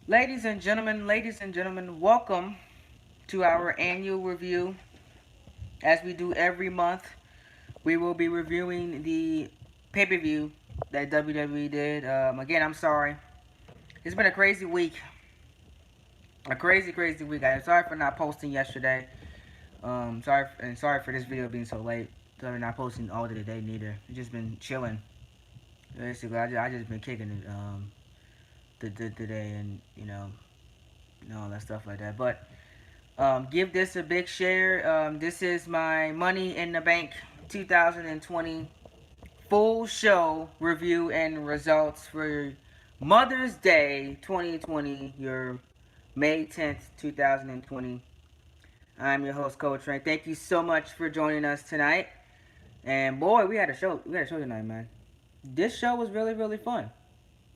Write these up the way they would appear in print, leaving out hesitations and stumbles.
Ladies and gentlemen, welcome to our annual review. As we do every month, we will be reviewing the pay per view that WWE did. Again, I'm sorry. It's been a crazy week. A crazy week. I'm sorry for not posting yesterday. Sorry for this video being so late. Sorry for not posting all day today neither. I've just been chilling. Basically, I just been kicking it today and all that stuff like that. But give this a big share. This is my Money in the Bank 2020 full show review and results for Mother's Day 2020, your May 10th, 2020. I'm your host, Coach Ray. Thank you so much for joining us tonight. And boy, we had a show. We had a show tonight, man. This show was really fun.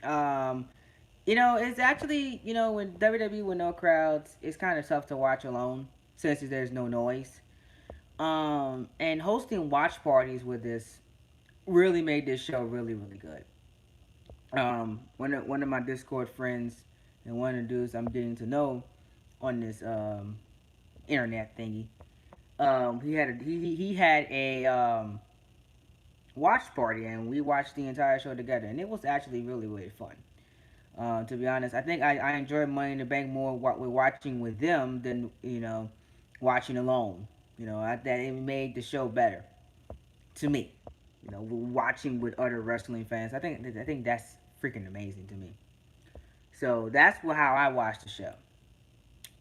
Um, it's actually, when WWE with no crowds, it's kind of tough to watch alone since there's no noise. And hosting watch parties with this really made this show really good. One of my Discord friends and one of the dudes I'm getting to know on this internet thingy, he had a watch party and we watched the entire show together and it was actually really fun. To be honest, I think I enjoy Money in the Bank more with watching with them than watching alone. That it made the show better to me. Watching with other wrestling fans, I think that's freaking amazing to me. So that's how I watched the show.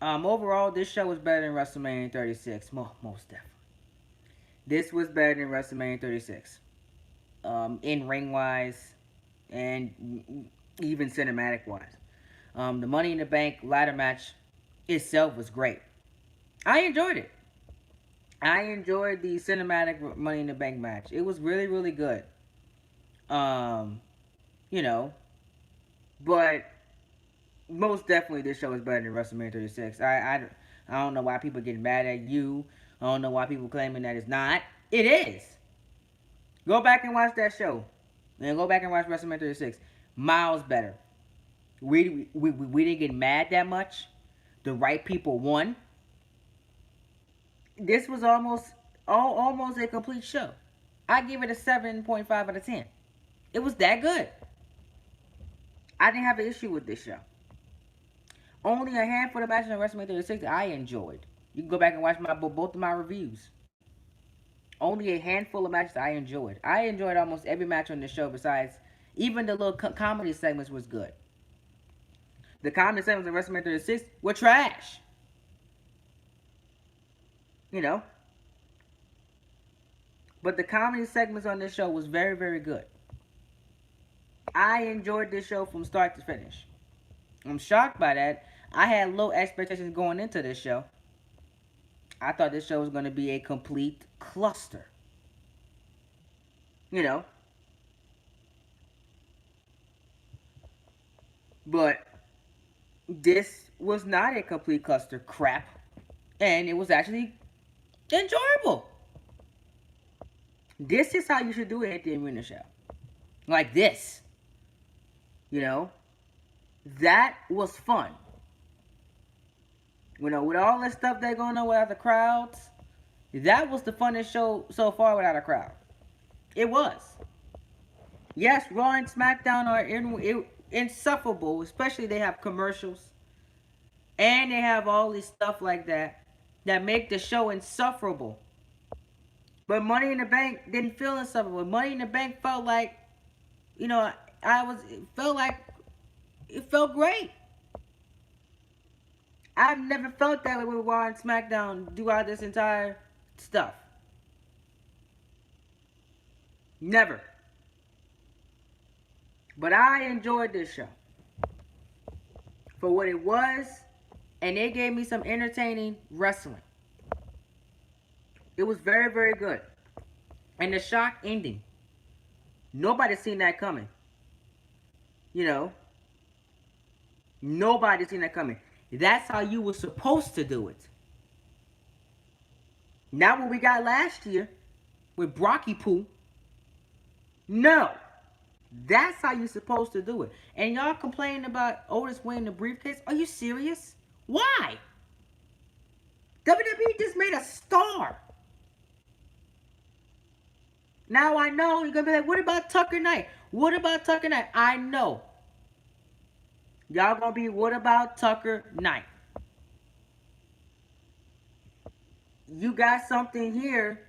Overall, this show was better than WrestleMania 36. Most definitely, this was better than WrestleMania 36. In ring wise, and even cinematic wise. The Money in the Bank ladder match itself was great. I enjoyed it. I enjoyed the cinematic Money in the Bank match. It was really good. Um, you know, but most definitely this show is better than WrestleMania 36. I don't know why people getting mad at you. I don't know why people claiming that it's not. It is. Go back and watch that show. And go back and watch WrestleMania 36. Miles better. We didn't get mad that much. The right people won. This was almost a complete show. I give it a 7.5 out of 10. It was that good. I didn't have an issue with this show. Only a handful of matches on WrestleMania 36 that I enjoyed. You can go back and watch both of my reviews. Only a handful of matches I enjoyed. I enjoyed almost every match on the show besides even the little comedy segments was good. The comedy segments on WrestleMania 36 were trash. You know, but the comedy segments on this show was very good. I enjoyed this show from start to finish. I'm shocked by that. I had low expectations going into this show. I thought this show was going to be a complete cluster. You know, but this was not a complete cluster crap, and it was actually enjoyable. This is how you should do it at the arena show, like this. You know, that was fun. With all this stuff they're going on without the crowds, that was the funnest show so far without a crowd. It was. Yes, Raw and SmackDown are insufferable, especially they have commercials and they have all this stuff like that make the show insufferable. But Money in the Bank didn't feel insufferable. Money in the Bank felt like, you know, it felt like it felt great. I've never felt that way with Raw and SmackDown throughout this entire stuff. Never. But I enjoyed this show for what it was, and it gave me some entertaining wrestling. It was very good. And the shock ending. Nobody seen that coming. You know, nobody seen that coming. That's how you were supposed to do it. Not what we got last year with Brocky Poo. No. That's how you're supposed to do it. And y'all complaining about Otis winning the briefcase? Are you serious? Why? WWE just made a star. Now I know you're gonna be like, what about Tucker Knight? What about Tucker Knight? I know. Y'all gonna be, what about Tucker Knight? You got something here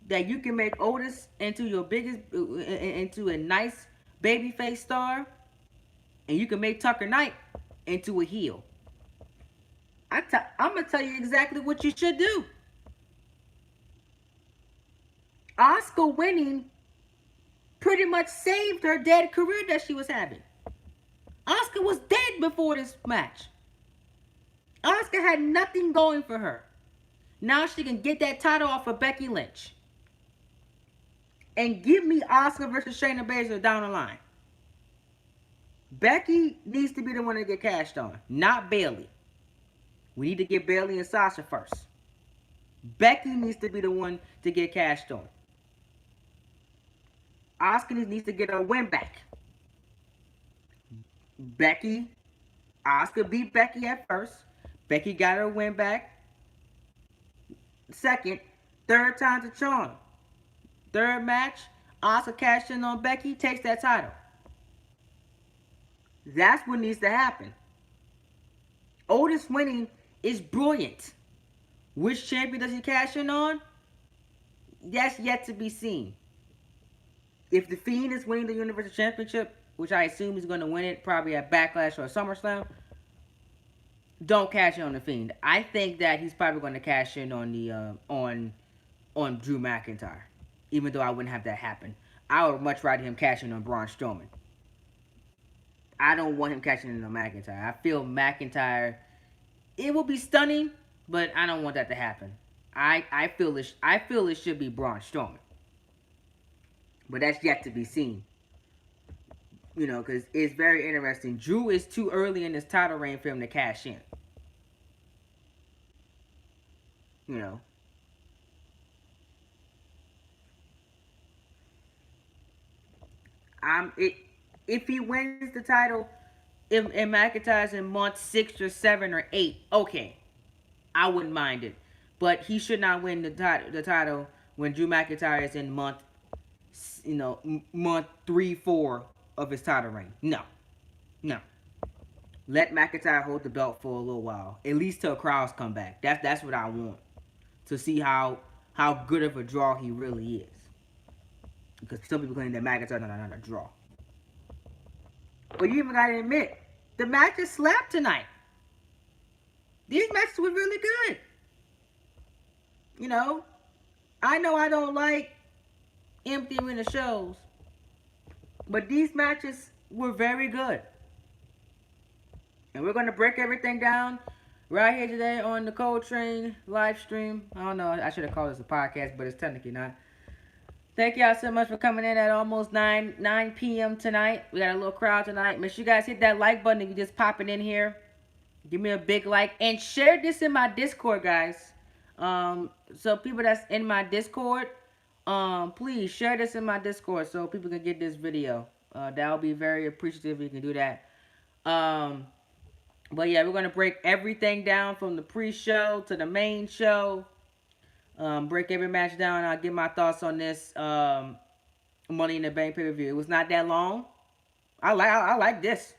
that you can make Otis into your biggest, into a nice babyface star, and you can make Tucker Knight into a heel. I'm gonna tell you exactly what you should do. Oscar winning pretty much saved her dead career that she was having. Oscar was dead before this match. Oscar had nothing going for her. Now she can get that title off of Becky Lynch. And give me Oscar versus Shayna Baszler down the line. Becky needs to be the one to get cashed on, not Bayley. We need to get Bayley and Sasha first. Becky needs to be the one to get cashed on. Oscar needs to get a win back. Oscar beat Becky at first. Becky got her win back. Second, third time's a charm. Third match, Oscar cashed in on Becky, takes that title. That's what needs to happen. Otis winning is brilliant. Which champion does he cash in on? That's yet to be seen. If The Fiend is winning the Universal Championship, which I assume he's going to win it probably at Backlash or SummerSlam, don't cash in on The Fiend. I think that he's probably going to cash in on the on Drew McIntyre, even though I wouldn't have that happen. I would much rather him cash in on Braun Strowman. I don't want him cashing in on McIntyre. I feel McIntyre, it will be stunning, but I don't want that to happen. I feel it should be Braun Strowman, but that's yet to be seen. You know, because it's very interesting. Drew is too early in this title reign for him to cash in. You know. If he wins the title in McIntyre's in month 6 or 7 or 8, okay, I wouldn't mind it. But he should not win the title when Drew McIntyre is in month, month 3, 4 of his title reign. No. Let McIntyre hold the belt for a little while, at least till crowds come back. That's what I want, to see how good of a draw he really is. Because some people claim that McIntyre's not a draw. But you even gotta admit, the matches slapped tonight. These matches were really good. You know I don't like empty arena shows, but these matches were very good. And we're going to break everything down right here today on the Cold Train live stream. I don't know, I should have called this a podcast, but it's technically not. Thank y'all so much for coming in at almost 9 p.m. tonight. We got a little crowd tonight. Make sure you guys hit that like button if you're just popping in here. Give me a big like. And share this in my Discord, guys. So people that's in my Discord, please share this in my Discord so people can get this video. That will be very appreciative if you can do that. But yeah, we're going to break everything down from the pre-show to the main show. Break every match down. I'll give my thoughts on this Money in the Bank pay-per-view. It was not that long. I like this.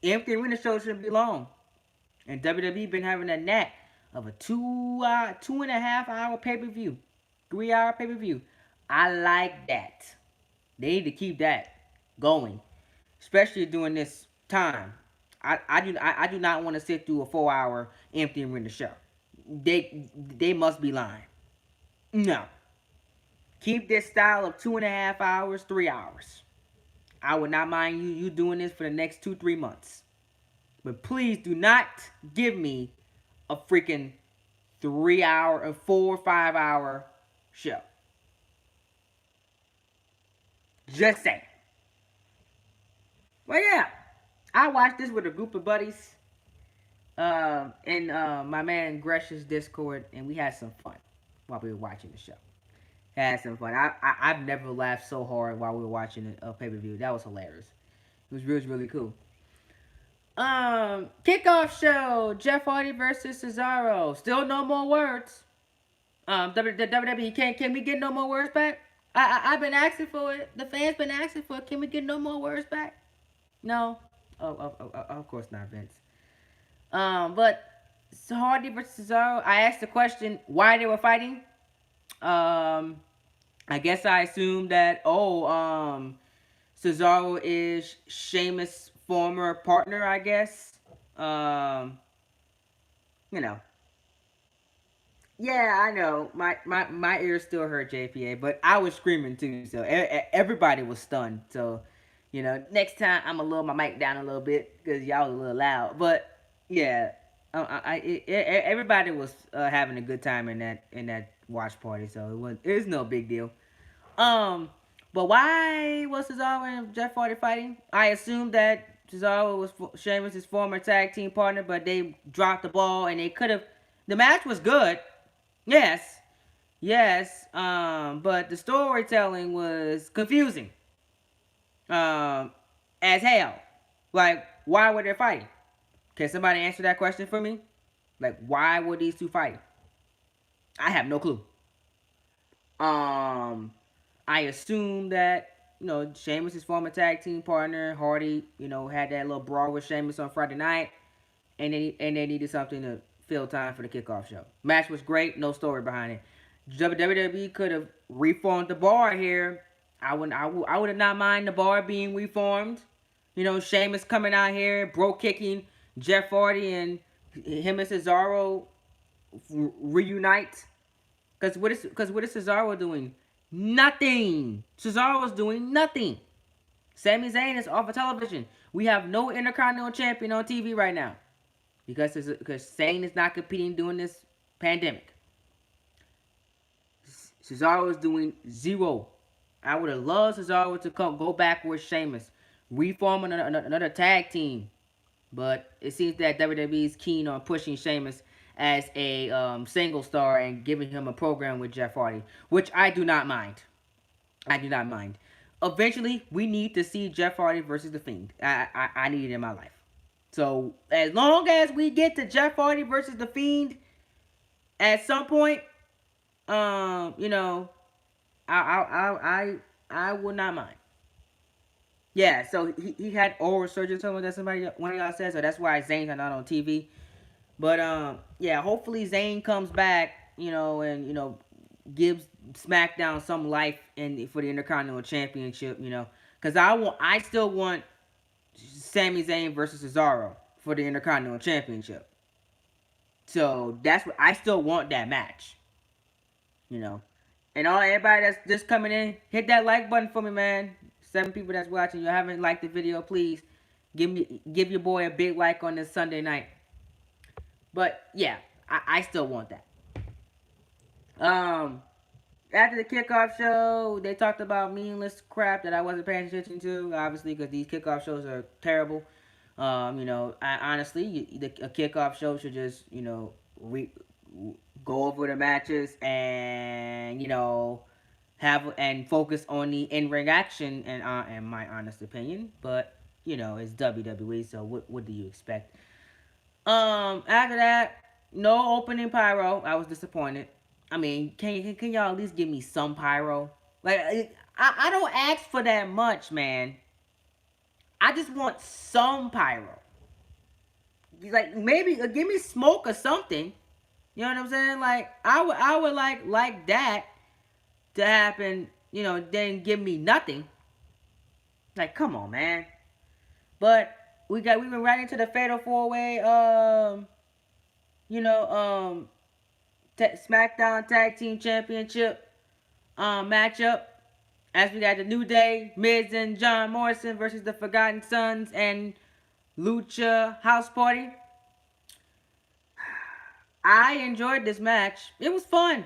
Empty arena show shouldn't be long. And WWE been having a knack of a 2.5 hour pay-per-view. 3 hour pay-per-view. I like that. They need to keep that going. Especially during this time. I do not want to sit through a 4 hour empty arena show. They must be lying. No. Keep this style of 2.5 hours, 3 hours. I would not mind you doing this for the next 2-3 months. But please do not give me a freaking 3 hour, a 4 or 5 hour show. Just saying. Well, yeah. I watched this with a group of buddies. In my man Gresh's Discord, and we had some fun while we were watching the show. Had some fun. I've never laughed so hard while we were watching a pay per view. That was hilarious. It was really cool. Kickoff show: Jeff Hardy versus Cesaro. Still no more words. The WWE, can we get no more words back? I've been asking for it. The fans been asking for it. Can we get no more words back? No. Of course not, Vince. But Hardy versus Cesaro. I asked the question why they were fighting. Um, I guess I assumed that Cesaro is Sheamus' former partner. I guess. Um, you know, Yeah, I know. My ears still hurt, JPA, but I was screaming too, so everybody was stunned. So, next time I'm gonna lower my mic down a little bit because y'all was a little loud. But yeah, everybody was having a good time in that watch party, so it was no big deal. Um, but why was Cesaro and Jeff Hardy fighting? I assumed that Cesaro was Sheamus' former tag team partner, but they dropped the ball and they could have. The match was good. Yes, yes. But the storytelling was confusing. Um, as hell. Like, why were they fighting? Can somebody answer that question for me? Like, why were these two fighting? I have no clue. Um, I assume that Sheamus' former tag team partner Hardy, had that little brawl with Sheamus on Friday night, and they needed something to fill time for the kickoff show. Match was great, no story behind it. WWE could have reformed the bar here. I would have not mind the bar being reformed. Sheamus coming out here, bro kicking Jeff Hardy, and him and Cesaro reunite. Because what is Cesaro doing? Nothing. Cesaro's doing nothing. Sami Zayn is off of television. We have no Intercontinental Champion on TV right now because Zayn is not competing during this pandemic. Cesaro is doing zero. I would have loved Cesaro to go back with Sheamus, reform another tag team, but it seems that WWE is keen on pushing Sheamus as a single star and giving him a program with Jeff Hardy, which I do not mind. I do not mind. Eventually, we need to see Jeff Hardy versus The Fiend. I need it in my life. So as long as we get to Jeff Hardy versus The Fiend at some point, you know, I would not mind. Yeah, so he had oral surgery. Something that one of y'all said. So that's why Zayn's not on TV. But yeah, hopefully Zayn comes back, and gives SmackDown some life for the Intercontinental Championship, because I still want Sami Zayn versus Cesaro for the Intercontinental Championship. So that's what I still want that match, you know. And all everybody that's just coming in, hit that like button for me, man. 7 people that's watching, you haven't liked the video, please give your boy a big like on this Sunday night. But yeah, I still want that. Um, After the kickoff show, they talked about meaningless crap that I wasn't paying attention to, obviously, because these kickoff shows are terrible. Honestly, a kickoff show should just, go over the matches and, have and focus on the in-ring action, and my honest opinion. But, it's WWE, so what do you expect? After that, no opening pyro. I was disappointed. I mean, can y'all at least give me some pyro? Like, I don't ask for that much, man. I just want some pyro. Like, maybe give me smoke or something. You know what I'm saying? Like, I would like that to happen. Then give me nothing. Like, come on, man. But we went right into the fatal 4-way. You know, SmackDown Tag Team Championship matchup. As we got the New Day, Miz and John Morrison versus the Forgotten Sons and Lucha House Party. I enjoyed this match. It was fun.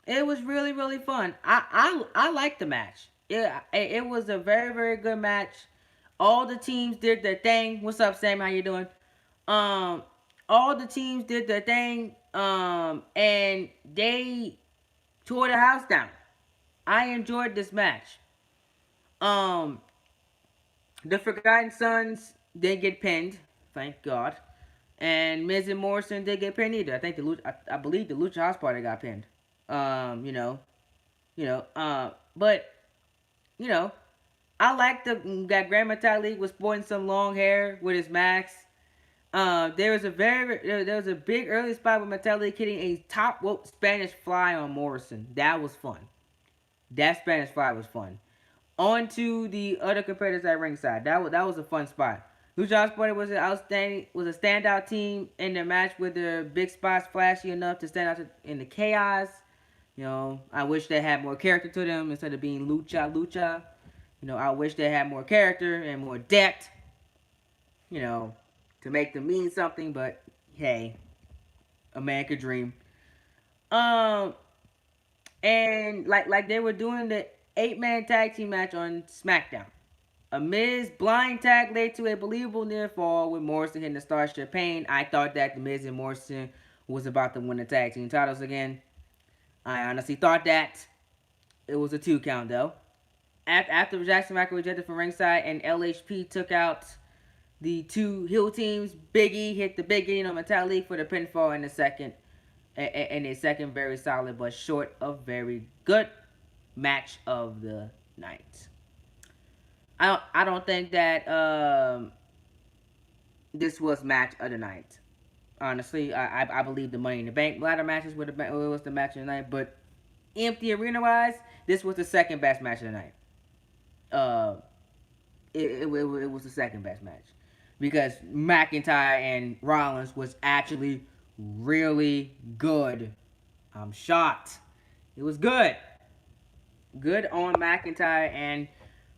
It was really, really fun. I liked the match. It was a very, very good match. All the teams did their thing. What's up, Sam? How you doing? Um, all the teams did their thing. And they tore the house down. I enjoyed this match. Um, the Forgotten Sons didn't get pinned, thank God. And Miz and Morrison didn't get pinned either. I think I believe the Lucha House Party got pinned. Um, you know, but you know, I like that Grand Metalik was sporting some long hair with his mask. There was a big early spot with Metalik hitting a top rope Spanish fly on Morrison. That was fun. That Spanish fly was fun. On to the other competitors at ringside. That was a fun spot. Lucha House Party was a standout team in their match with their big spots flashy enough to stand out in the chaos. I wish they had more character to them instead of being lucha. I wish they had more character and more depth. You know, to make them mean something. But hey, a man could dream. Um, and like they were doing the 8-man tag team match on SmackDown. A Miz blind tag led to a believable near fall with Morrison hitting the Starship Pain. I thought that the Miz and Morrison was about to win the tag team titles again. I honestly thought that. It was a 2 count though. After Jackson Michael rejected from ringside and LHP took out the 2 heel teams, Biggie hit the Big Getting on Metalik for the pinfall in the second. And a second very solid but short of very good match of the night. I don't think that this was match of the night. Honestly, I believe the Money in the Bank ladder matches was the match of the night, but empty arena wise, this was the second best match of the night. Uh, it was the second best match because McIntyre and Rollins was actually really good. I'm shocked. It was good. Good on McIntyre and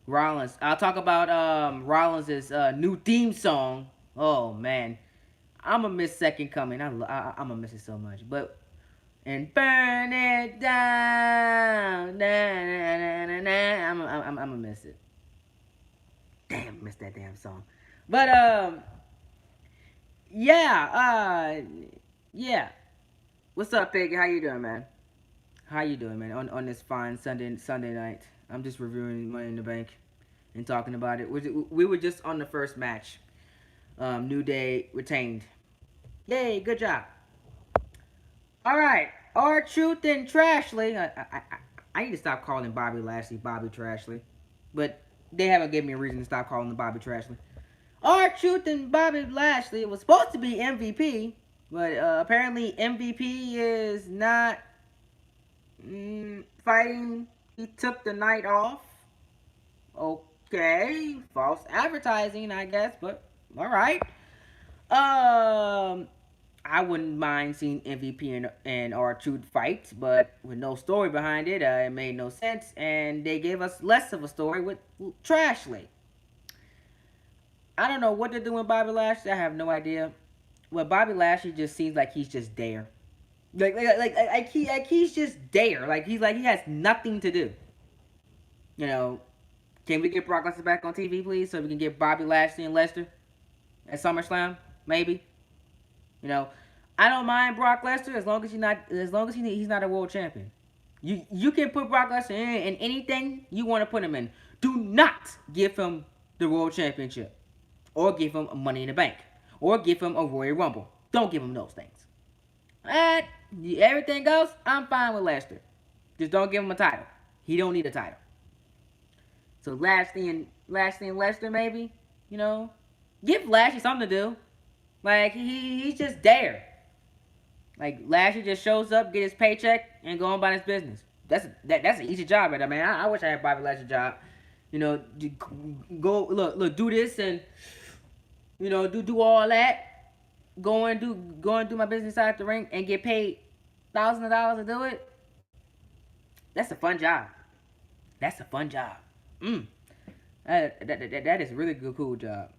Rollins. I'll talk about Rollins' new theme song. Oh man, I'm gonna miss Second Coming. I'm gonna miss it so much. But and burn it down, I'm gonna miss it. Damn, miss that damn song. But yeah, yeah. What's up, Piggy? How you doing, man? How you doing, man? On this fine Sunday night. I'm just reviewing Money in the Bank and talking about it. We were just on the first match. New Day retained. Yay, good job. All right, R-Truth and Trashley. I need to stop calling Bobby Lashley Bobby Trashley, but they haven't given me a reason to stop calling him Bobby Trashley. R-Truth and Bobby Lashley was supposed to be MVP, but apparently MVP is not fighting. He took the night off. Okay, false advertising, I guess, but all right. I wouldn't mind seeing MVP and R-Truth fight, but with no story behind it, it made no sense, and they gave us less of a story with Trashley. I don't know what they're doing with Bobby Lashley. I have no idea. Well, Bobby Lashley just seems like he's just there. He's just there. He has nothing to do. Can we get Brock Lesnar back on TV, please, so we can get Bobby Lashley and Lesnar at SummerSlam, maybe? I don't mind Brock Lesnar as long as he's not a world champion. You can put Brock Lesnar in anything you want to put him in. Do not give him the world championship, or give him a Money in the Bank, or give him a Royal Rumble. Don't give him those things. Everything else, I'm fine with Lesnar. Just don't give him a title. He don't need a title. So Lashley and Lesnar, maybe, give Lashley something to do. He's just there. Lashley just shows up, get his paycheck, and go on about his business. That's an easy job right there, man. I wish I had Bobby Lashley's job. Go look, do this and do all that. Go and do my business inside the ring and get paid thousands of dollars to do it. That's a fun job. That's a fun job. That is a really good, cool job.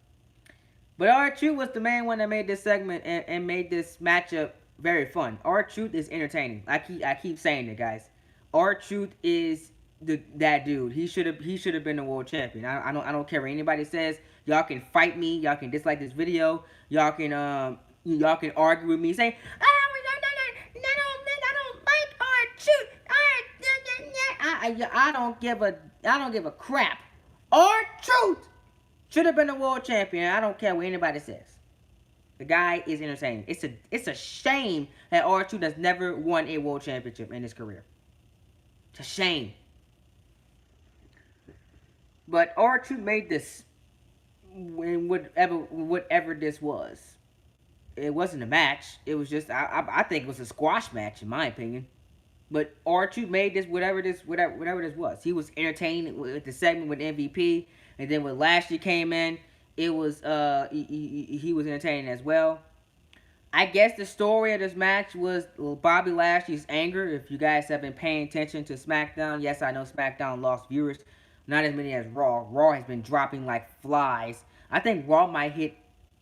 But R-Truth was the main one that made this segment and made this matchup very fun. R-Truth is entertaining. I keep saying it, guys. R-Truth is that dude. He should have been the world champion. I don't care what anybody says. Y'all can fight me. Y'all can dislike this video. Y'all can argue with me, saying, I don't like R-Truth. I don't give a crap. R-Truth should have been a world champion. I don't care what anybody says. The guy is entertaining. It's a shame that R-Truth has never won a world championship in his career. It's a shame. But R-Truth made this in whatever this was. It wasn't a match. It was just I think it was a squash match in my opinion. But R-Truth made this whatever this was. He was entertaining with the segment with MVP, and then when Lashley came in, it was he was entertaining as well. I guess the story of this match was Bobby Lashley's anger. If you guys have been paying attention to SmackDown, yes, I know SmackDown lost viewers, not as many as Raw. Raw has been dropping like flies. I think Raw might hit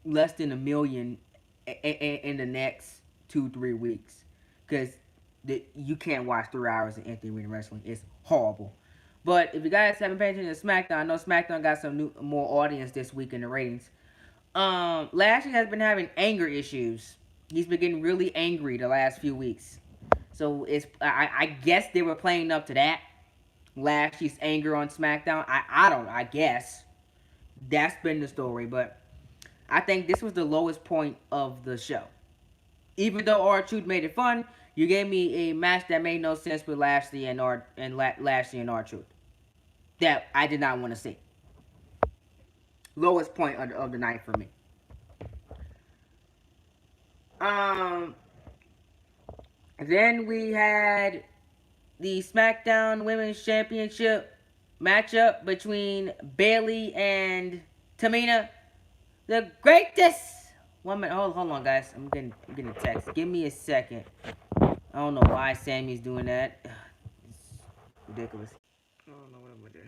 less than 1 million in the next 2-3 weeks because you can't watch 3 hours of empty arena wrestling. It's horrible. But if you guys haven't paid attention to SmackDown, I know SmackDown got some more audience this week in the ratings. Lashley has been having anger issues. He's been getting really angry the last few weeks. So I guess they were playing up to that. Lashley's anger on SmackDown. I guess that's been the story, but I think this was the lowest point of the show. Even though R-Truth made it fun, you gave me a match that made no sense with Lashley and Lashley and R-Truth that I did not want to see. Lowest point of the night for me. Um, then we had the SmackDown Women's Championship matchup between Bayley and Tamina. The greatest. 1 minute. Hold on, guys. I'm getting a text. Give me a second. I don't know why Sammy's doing that. It's ridiculous. I don't know what I'm gonna do.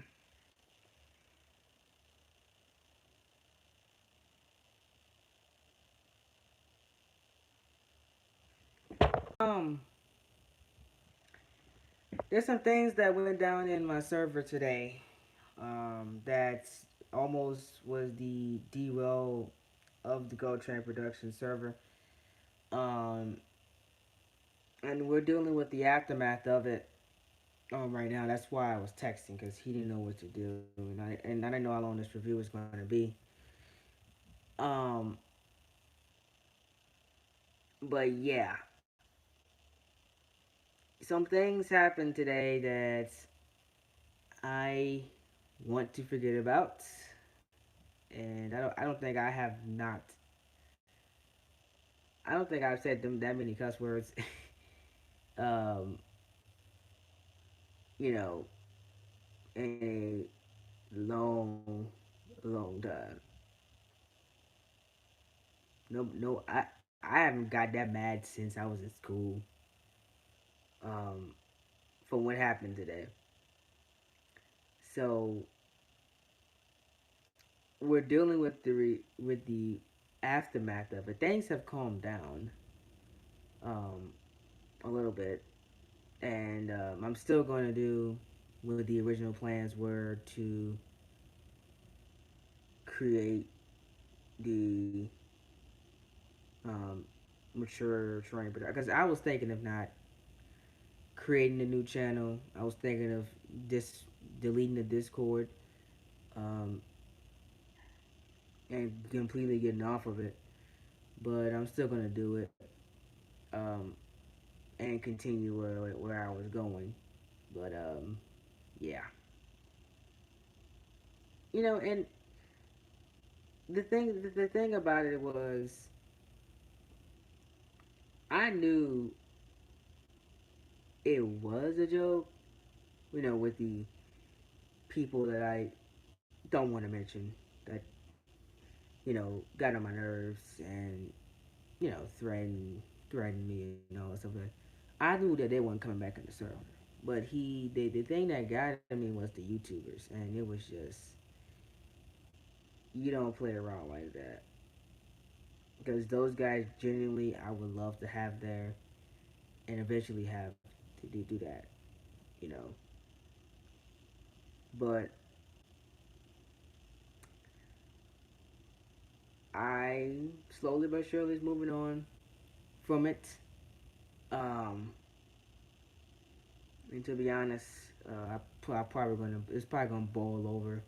There's some things that went down in my server today. That almost was the derail of the Go Train production server. Um, and we're dealing with the aftermath of it right now. That's why I was texting because he didn't know what to do, and I didn't know how long this review was going to be. Um, but yeah, some things happened today that I want to forget about, and I don't think I have not. I don't think I've said them that many cuss words. um, you know, in a long time. No, I haven't got that mad since I was in school. Um, for what happened today. So we're dealing with the aftermath of it. Things have calmed down um, a little bit, and I'm still going to do what the original plans were to create the um, mature terrain production. Because I was thinking of not creating a new channel. I was thinking of deleting the Discord um, and completely getting off of it. But I'm still gonna do it um, and continue where I was going. But yeah, and the thing about it was I knew it was a joke. With the people that I don't want to mention that got on my nerves and threatened me and all that stuff. Like, I knew that they weren't coming back in the server, but the thing that got me was the YouTubers, and it was just you don't play around like that because those guys genuinely I would love to have there and eventually have to do that, you know. But I slowly but surely is moving on from it. Um, and to be honest, I probably gonna it's probably gonna boil over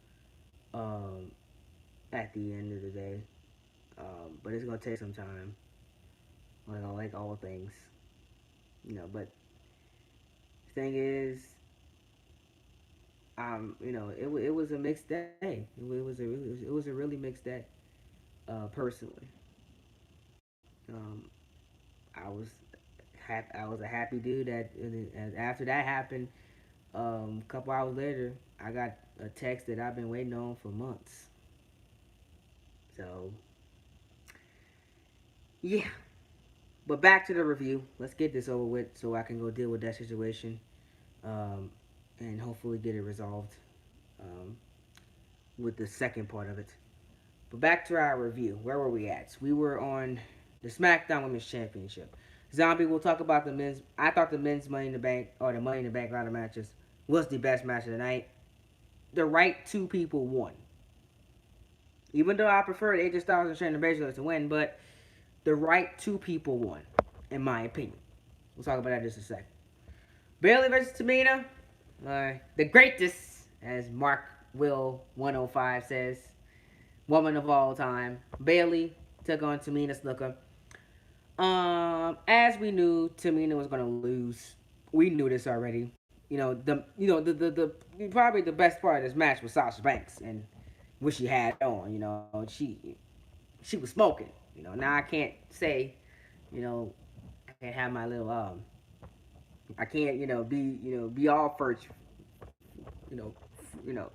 um, at the end of the day. But it's gonna take some time, like all things, But the thing is, it was a mixed day. It was a really mixed day. Personally, um, I was I was a happy dude and after that happened, a couple hours later, I got a text that I've been waiting on for months. So yeah, but back to the review. Let's get this over with so I can go deal with that situation, um, and hopefully get it resolved um, with the second part of it. But back to our review. Where were we at? We were on the SmackDown Women's Championship. Zombie, we'll talk about the men's. I thought the men's Money in the Bank or the Money in the Bank ladder matches was the best match of the night. The right two people won. Even though I prefer AJ Styles and Shayna Baszler to win, but the right two people won, in my opinion. We'll talk about that in just a second. Bayley versus Tamina, the greatest, as Mark Will 105 says, woman of all time. Bayley took on Tamina Snuka. As we knew, Tamina was gonna lose. We knew this already. The probably the best part of this match was Sasha Banks and what she had on. She was smoking. Now I can't say, I can't have my little I can't be all first, you know, you know,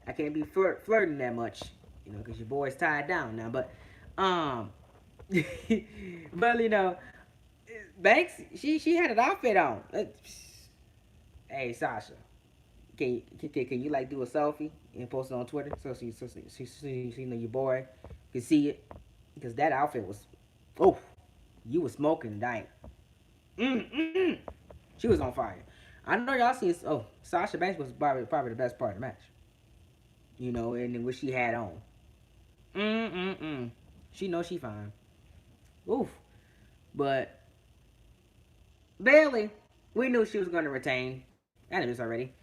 I can't be flirting that much, because your boy's tied down now. But um, but Banks, she had an outfit on. Hey Sasha, can you like do a selfie and post it on Twitter so your boy can see it, because that outfit was, oh, you was smoking tonight. Mm-mm. She was on fire. I know y'all seen. Oh, Sasha Banks was probably the best part of the match. And what she had on. Mm-mm-mm. She knows she fine. Oof. But Bailey, we knew she was going to retain. I knew this already.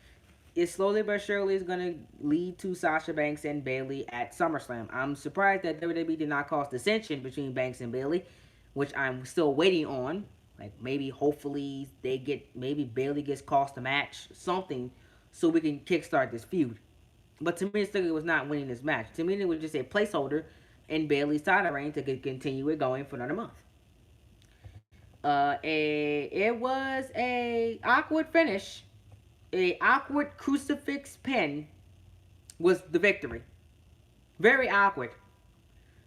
It slowly but surely is going to lead to Sasha Banks and Bailey at SummerSlam. I'm surprised that WWE did not cause dissension between Banks and Bailey, which I'm still waiting on. Like maybe, hopefully, maybe Bailey gets cost a match, something, so we can kickstart this feud. But Tamina Snuka was not winning this match. Tamina was just a placeholder in Bailey's title reign to continue it going for another month. It was a awkward finish. A awkward crucifix pin was the victory. Very awkward.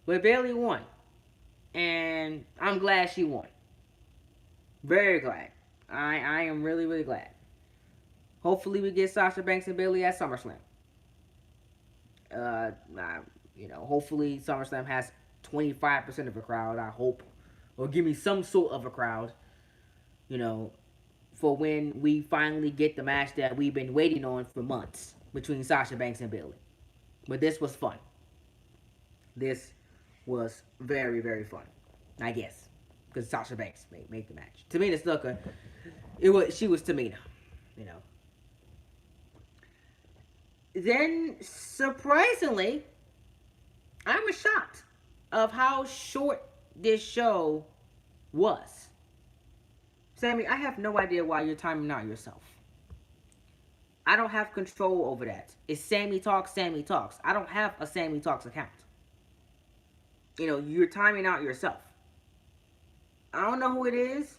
But Bailey won. And I'm glad she won. Very glad. I am really, really glad. Hopefully we get Sasha Banks and Bailey at SummerSlam. Uh, Hopefully SummerSlam has 25% of a crowd, I hope. Or give me some sort of a crowd, you know, for when we finally get the match that we've been waiting on for months between Sasha Banks and Bailey. But this was fun. This was very, very fun, I guess, because Sasha Banks made the match. Tamina Snuka, she was Tamina, you know. Then surprisingly, I was shocked of how short this show was. Sammy, I have no idea why you're timing out yourself. I don't have control over that. It's Sammy Talks, Sammy Talks. I don't have a Sammy Talks account. You're timing out yourself. I don't know who it is.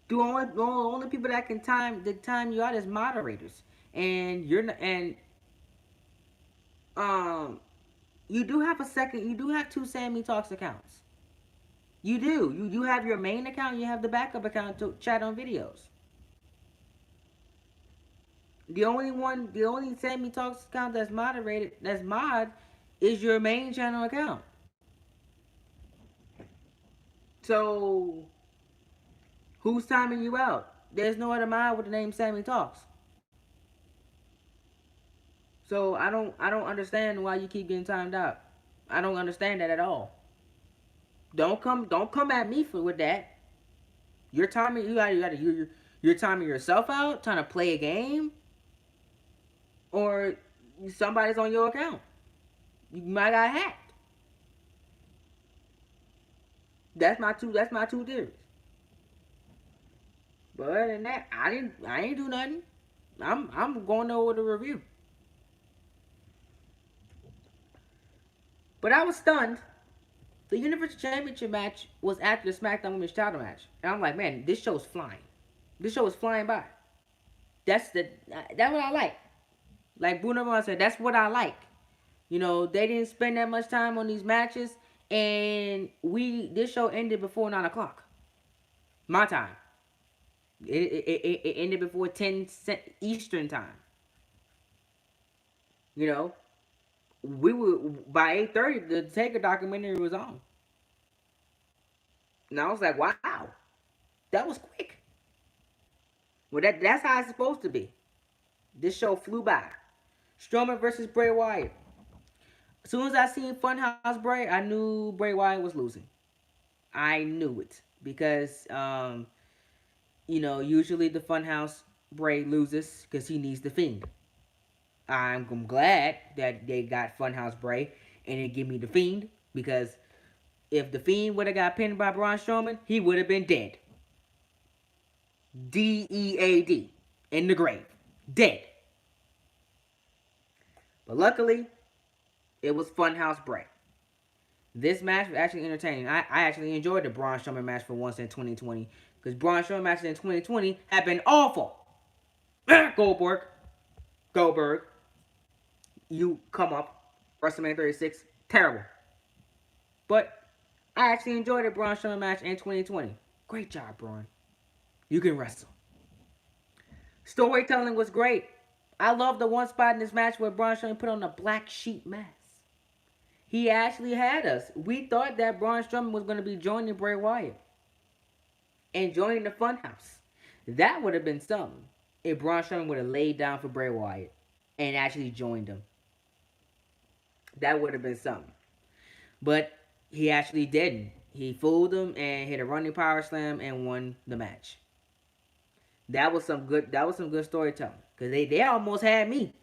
The only people that can time you out is moderators. And you're not, and you do have two Sammy Talks accounts. You do. You have your main account, you have the backup account to chat on videos. The only Sammy Talks account that's is your main channel account. So, who's timing you out? There's no other mod with the name Sammy Talks. So I don't understand why you keep getting timed out. I don't understand that at all. Don't come at me with that. Your timing, You're timing yourself out, trying to play a game, or somebody's on your account. You might got hacked. That's my two theories. But other than that, I ain't do nothing. I'm going over the review. But I was stunned. The Universal Championship match was after the SmackDown Women's Title match, and I'm like, man, this show's flying. This show is flying by. That's what I like. Like Bruno Mars said, that's what I like. You know, they didn't spend that much time on these matches, and this show ended before 9 o'clock. My time. It ended before 10 Eastern time. You know, we were by 8:30. The Taker documentary was on, and I was like, wow, that was quick. Well, that's how it's supposed to be. This show flew by. Strowman versus Bray Wyatt. As soon as I seen Funhouse Bray, I knew Bray Wyatt was losing. I knew it because usually the Funhouse Bray loses because he needs the Fiend. I'm glad that they got Funhouse Bray and they give me the Fiend because if the Fiend would have got pinned by Braun Strowman, he would have been dead. DEAD. In the grave. Dead. But luckily, it was Funhouse Bray. This match was actually entertaining. I actually enjoyed the Braun Strowman match for once in 2020 because Braun Strowman matches in 2020 have been awful. Goldberg, you come up. WrestleMania 36, terrible. But I actually enjoyed the Braun Strowman match in 2020. Great job, Braun. You can wrestle. Storytelling was great. I love the one spot in this match where Braun Strowman put on a black sheep mask. He actually had us. We thought that Braun Strowman was going to be joining Bray Wyatt and joining the Funhouse. That would have been something if Braun Strowman would have laid down for Bray Wyatt and actually joined him. That would have been something. But he actually didn't. He fooled him and hit a running power slam and won the match. That was some good. That was some good storytelling because they almost had me.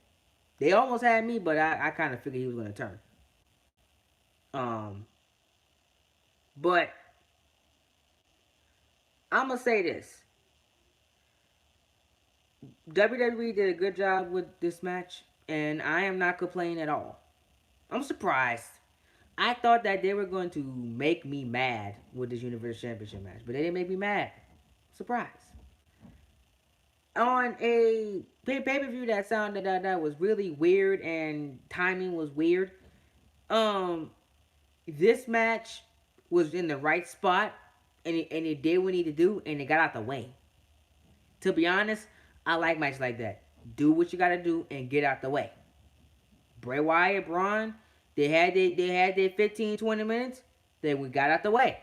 They almost had me, but I kind of figured he was going to turn. Um, but I'm gonna say this: WWE did a good job with this match, and I am not complaining at all. I'm surprised. I thought that they were going to make me mad with this Universal Championship match, but they didn't make me mad. Surprise. On a pay-per-view that sounded that was really weird and timing was weird. Um, this match was in the right spot and it did what it needed to do and it got out the way. To be honest, I like matches like that. Do what you gotta do and get out the way. Bray Wyatt, Braun, they had their 15, 20 minutes, then we got out the way.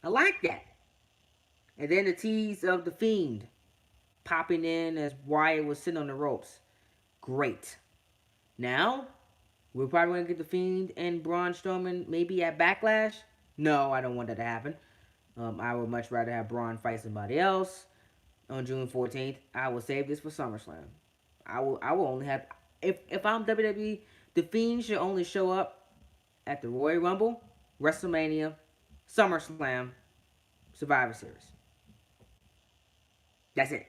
I like that. And then the tease of the Fiend popping in as Wyatt was sitting on the ropes. Great. Now, we're probably going to get the Fiend and Braun Strowman maybe at Backlash. No, I don't want that to happen. I would much rather have Braun fight somebody else on June 14th. I will save this for SummerSlam. I will only have if I'm WWE, the Fiend should only show up at the Royal Rumble, WrestleMania, SummerSlam, Survivor Series. That's it.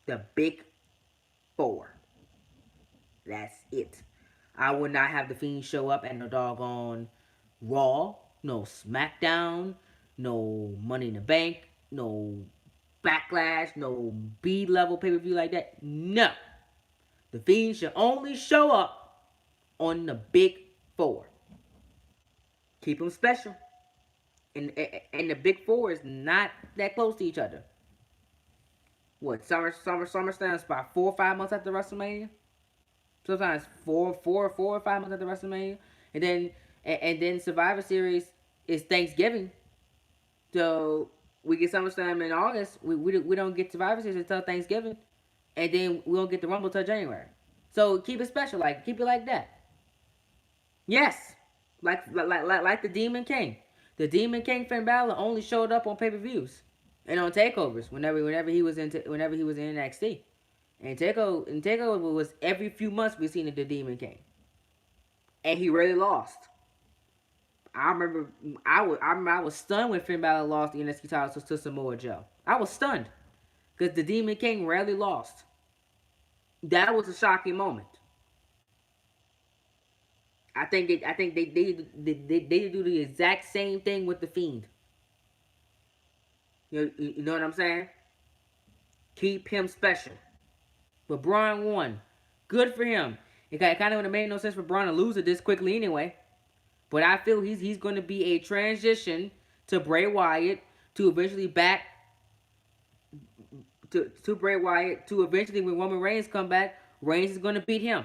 The big four. That's it. I would not have the Fiend show up at no doggone Raw, no SmackDown, no Money in the Bank, no Backlash, no B-level pay-per-view like that. No. The Fiend should only show up on the big four. Keep them special. And the big four is not that close to each other. What, SummerSlam is about 4 or 5 months after WrestleMania? Sometimes four or 5 months after WrestleMania. And then Survivor Series is Thanksgiving. So we get SummerSlam in August. We don't get Survivor Series until Thanksgiving. And then we don't get the Rumble until January. So keep it special, keep it like that. Yes. Like the Demon King. The Demon King Finn Balor only showed up on pay-per-views. and on takeovers whenever he was in NXT. And takeover was every few months we seen the Demon King, and he really lost. I remember I was stunned when Finn Balor lost the NXT title to Samoa Joe. I was stunned because the Demon King rarely lost. That was a shocking moment. I think they do the exact same thing with the Fiend. You know what I'm saying? Keep him special. But Braun won. Good for him. Kind of would have made no sense for Braun to lose it this quickly anyway. But I feel he's going to be a transition to Bray Wyatt to eventually back to Bray Wyatt to eventually when Roman Reigns come back, Reigns is going to beat him.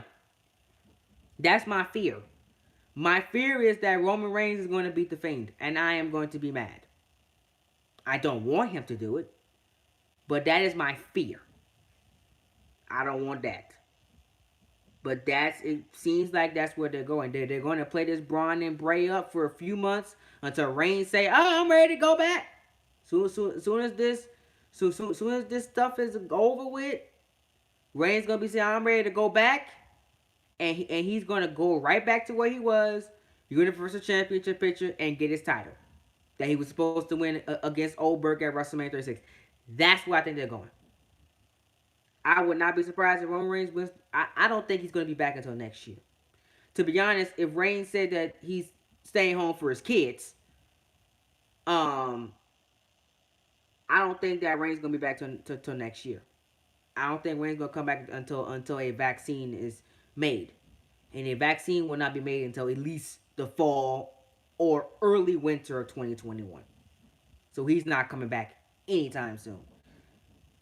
That's my fear. My fear is that Roman Reigns is going to beat the Fiend, and I am going to be mad. I don't want him to do it, but that is my fear. I don't want that. But it seems like that's where they're going. They're going to play this Braun and Bray up for a few months until Reigns say, "Oh, I'm ready to go back." Soon as this stuff is over with, Reigns gonna be saying, "I'm ready to go back," and he's gonna go right back to where he was, Universal Championship picture, and get his title that he was supposed to win against Goldberg at WrestleMania 36. That's where I think they're going. I would not be surprised if Roman Reigns wins. I don't think he's going to be back until next year. To be honest, if Reigns said that he's staying home for his kids, um, I don't think that Reigns is going to be back till next year. I don't think Reigns is going to come back until a vaccine is made, and a vaccine will not be made until at least the fall or early winter of 2021. So he's not coming back anytime soon.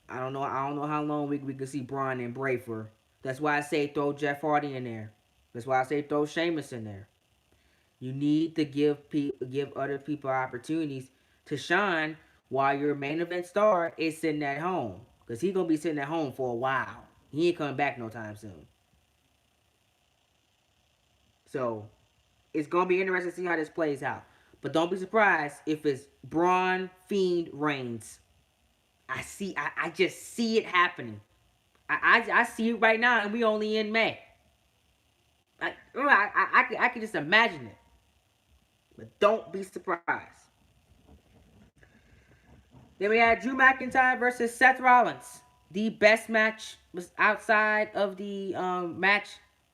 I don't know how long we could see Braun and Bray for. That's why I say throw Jeff Hardy in there. That's why I say throw Sheamus in there. You need to give other people opportunities to shine while your main event star is sitting at home. Because he's gonna be sitting at home for a while. He ain't coming back no time soon. So it's gonna be interesting to see how this plays out. But don't be surprised if it's Braun Fiend Reigns. I just see it happening. I see it right now, and we only in May. I can just imagine it. But don't be surprised. Then we had Drew McIntyre versus Seth Rollins. The best match was outside of the match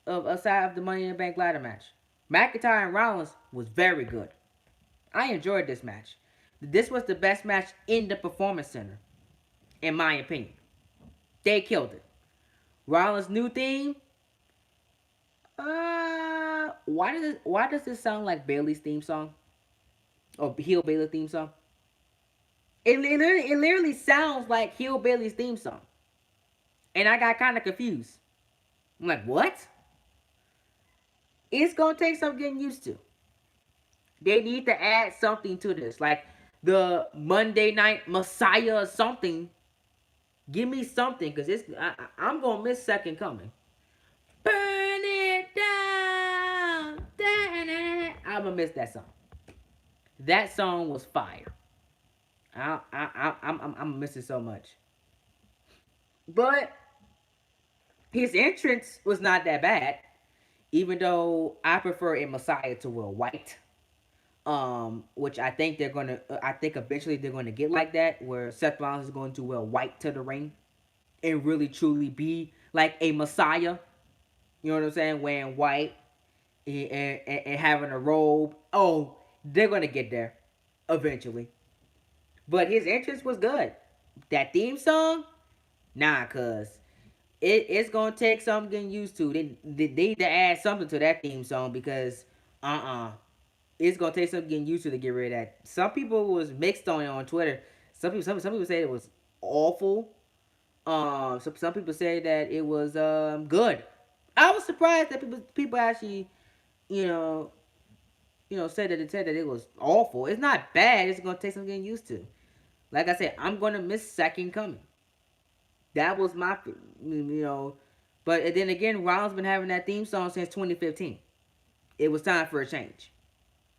of outside of the Money in the Bank ladder match. McIntyre and Rollins was very good. I enjoyed this match. This was the best match in the Performance Center, in my opinion. They killed it. Rollins' new theme. Why does this sound like Bailey's theme song or Heel Bailey theme song? It literally sounds like Heel Bailey's theme song, and I got kind of confused. I'm like, what? It's gonna take some getting used to. They need to add something to this, like the Monday Night Messiah or something. Give me something, cause I'm gonna miss Second Coming. Burn it down. I'm gonna miss that song. That song was fire. I'm gonna miss it so much. But his entrance was not that bad, even though I prefer a Messiah to wear white. Which I think they're gonna. I think eventually they're gonna get like that, where Seth Rollins is going to wear white to the ring and really truly be like a Messiah. You know what I'm saying? Wearing white and having a robe. Oh, they're gonna get there eventually. But his entrance was good. That theme song, nah, cuz it's gonna take some getting used to. They need to add something to that theme song because it's gonna take some getting used to get rid of that. Some people was mixed on it on Twitter. Some people said it was awful. Some people say that it was good. I was surprised that people actually, you know, said that it was awful. It's not bad. It's gonna take some getting used to. Like I said, I'm gonna miss Second Coming. That was my, but then again, Rollins been having that theme song since 2015. It was time for a change.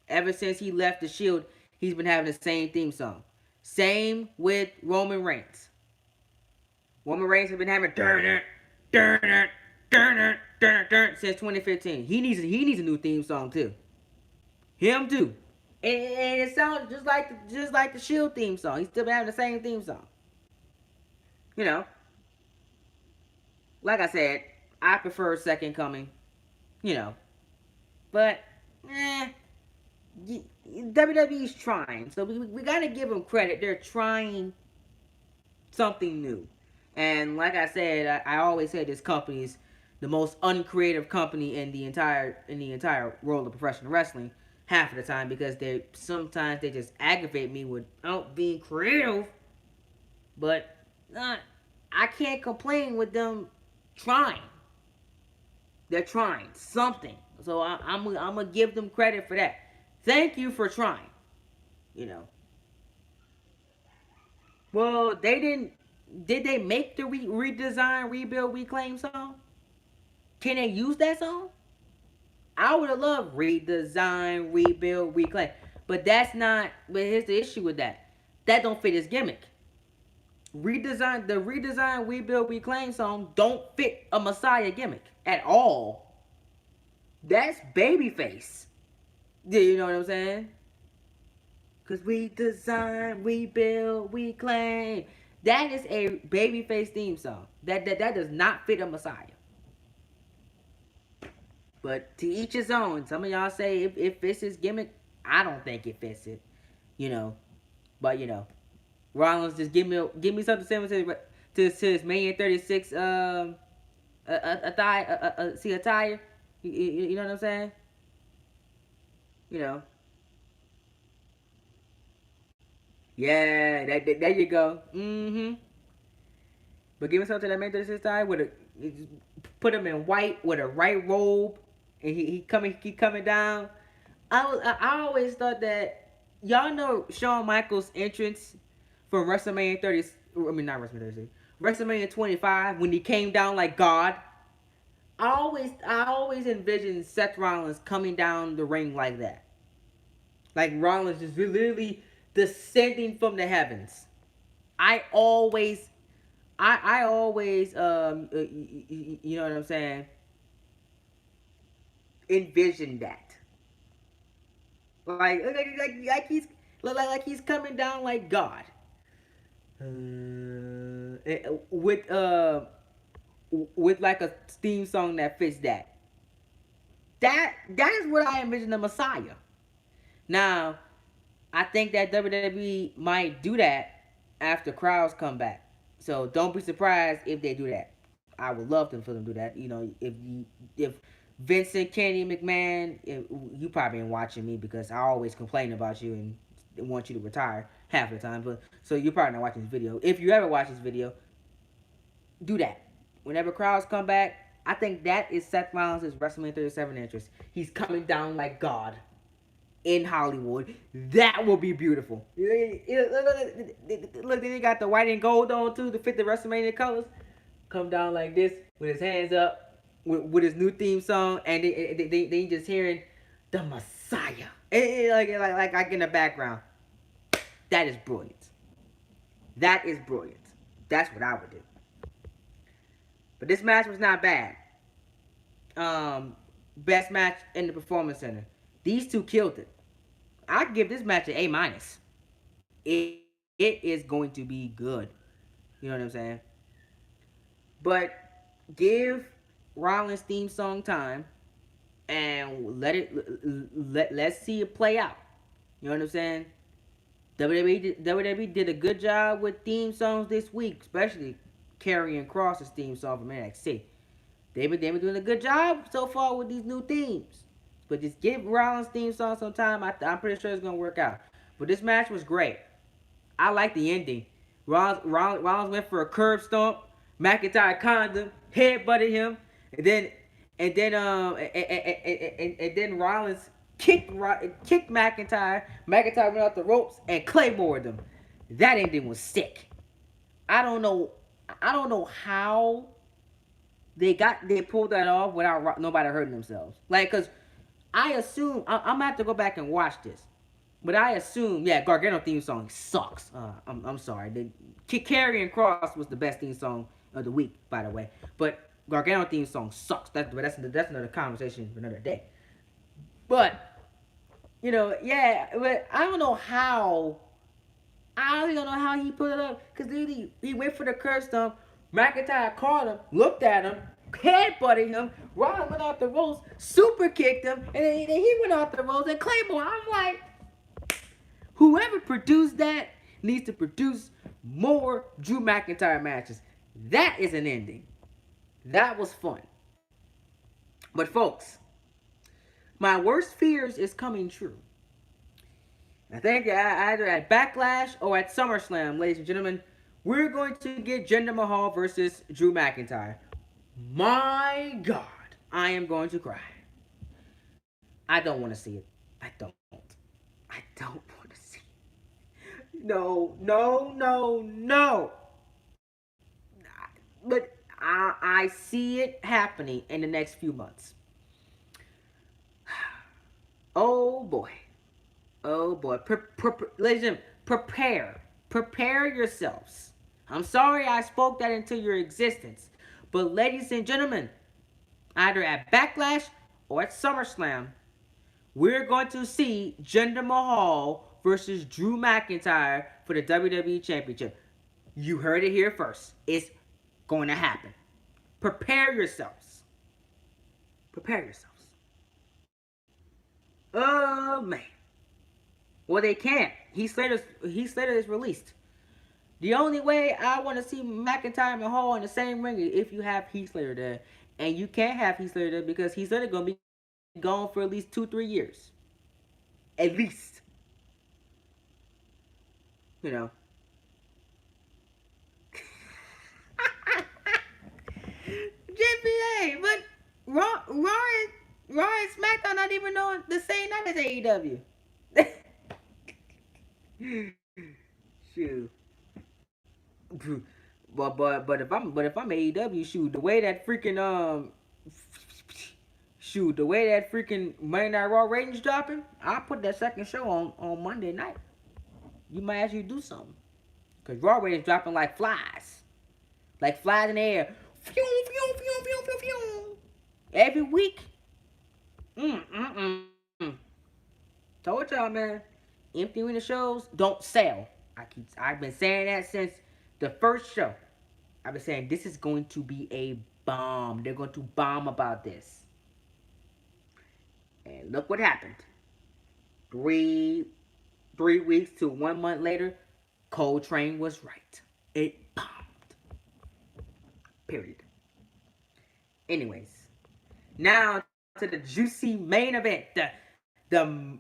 Ever since he left the Shield, he's been having the same theme song. Same with Roman Reigns. Roman Reigns has been having durn since 2015. He needs a new theme song too. Him too. And it sounds just like the Shield theme song. He's still been having the same theme song. You know, like I said, I prefer Second Coming. You know, but eh, WWE's trying, so we gotta give them credit. They're trying something new. And like I said, I always say this company is the most uncreative company in the entire world of professional wrestling. Half of the time, because they just aggravate me without being creative. But uh, I can't complain with them trying. They're trying something, so I'm gonna give them credit for that. Thank you for trying. You know. Well, they didn't. Did they make the redesign, rebuild, reclaim song? Can they use that song? I would have loved redesign, rebuild, reclaim, but that's not. But here's the issue with that. That don't fit his gimmick. The redesign, rebuild, reclaim song don't fit a Messiah gimmick at all. That's babyface. Yeah, you know what I'm saying? Cause we design, we build, we claim. That is a babyface theme song. That does not fit a Messiah. But to each his own. Some of y'all say if it fits his gimmick. I don't think it fits it. You know. But Rollins just give me something similar to his Mania 36 attire. You know what I'm saying? You know. Yeah, there you go. Mm-hmm. But give me something that made this time with a put him in white with a white robe, and he coming down. I always thought that y'all know Shawn Michaels' entrance from WrestleMania 30. I mean not WrestleMania 30. WrestleMania 25 when he came down like God. I always envisioned Seth Rollins coming down the ring like that, like Rollins just literally descending from the heavens. I always I always you know what I'm saying, envision that, like he's like he's coming down like God, with like a theme song that fits that. That is what I envision the Messiah. Now I think that WWE might do that after crowds come back. So don't be surprised if they do that. I would love them for them to do that. If Vincent Kennedy McMahon, you probably ain't watching me because I always complain about you and want you to retire half the time. But so you're probably not watching this video. If you ever watch this video, do that. Whenever crowds come back, I think that is Seth Rollins' WrestleMania 37 entrance. He's coming down like God in Hollywood. That will be beautiful. Look, they got the white and gold on too to fit the WrestleMania colors. Come down like this with his hands up with his new theme song, and they just hearing the Messiah, like in the background. That is brilliant. That is brilliant. That's what I would do. But this match was not bad. Best match in the Performance Center. These two killed it. I give this match an A-. It it is going to be good. You know what I'm saying? But give Rollins theme song time and let's see it play out. You know what I'm saying? WWE did a good job with theme songs this week, especially Karrion Kross's theme song from NXT. They've been doing a good job so far with these new themes. But just give Rollins theme song some time. I'm pretty sure it's gonna work out. But this match was great. I like the ending. Rollins went for a curb stomp. McIntyre conned him, headbutted him, and then Rollins kicked McIntyre. McIntyre went off the ropes and claymored him. That ending was sick. I don't know. I don't know how they pulled that off without nobody hurting themselves. Like, cause I assume I'm gonna have to go back and watch this. But I assume, yeah, Gargano theme song sucks. I'm sorry. The Carry and Cross was the best theme song of the week, by the way. But Gargano theme song sucks. That's another conversation for another day. But yeah. But I don't know how. I really don't know how he put it up. Cause he went for the curve stomp. McIntyre caught him, looked at him, headbutted him. Rollins went off the ropes, super kicked him, and then he went off the ropes. And Claymore, I'm like, whoever produced that needs to produce more Drew McIntyre matches. That is an ending. That was fun. But folks, my worst fears is coming true. I think either at Backlash or at SummerSlam, ladies and gentlemen, we're going to get Jinder Mahal versus Drew McIntyre. My God, I am going to cry. I don't want to see it. I don't. I don't want to see it. No, no, no, no. But I see it happening in the next few months. Oh boy. Oh boy. Ladies and gentlemen, prepare. Prepare yourselves. I'm sorry I spoke that into your existence. But ladies and gentlemen, either at Backlash or at SummerSlam, we're going to see Jinder Mahal versus Drew McIntyre for the WWE Championship. You heard it here first. It's going to happen. Prepare yourselves. Prepare yourselves. Oh man. Well, they can't. Heath Slater is released. The only way I want to see McIntyre and Mahal in the same ring is if you have Heath Slater there, and you can't have Heath Slater there because Heath Slater gonna be gone for at least 2-3 years, at least. You know. JPA, but Raw and SmackDown not even on the same night as AEW. Shoot. But if I'm AEW, shoot, the way that freaking the way that freaking Monday Night Raw ratings dropping, I'll put that second show on Monday night. You might actually do something, cause Raw ratings dropping like flies in the air, every week. Mm. Told y'all, man. Empty arena shows don't sell. I've been saying that since the first show. I've been saying this is going to be a bomb. They're going to bomb about this. And look what happened. Three weeks to 1 month later, Coltrane was right. It bombed. Period. Anyways, now to the juicy main event. The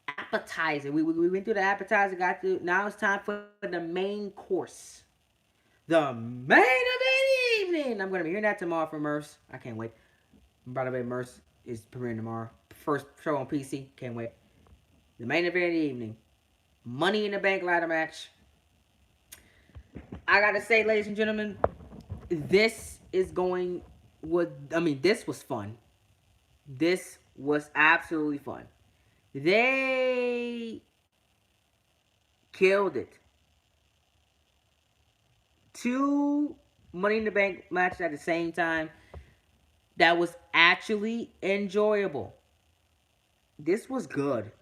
appetizer. We went through the appetizer. Now it's time for the main course. The main event evening. I'm gonna be hearing that tomorrow from Merce. I can't wait. By the way, Merce is premiering tomorrow. First show on PC. Can't wait. The main event evening. Money in the Bank ladder match. I gotta say, ladies and gentlemen, this was fun. This was absolutely fun. They killed it. 2 Money in the Bank matches at the same time. That was actually enjoyable. This was good.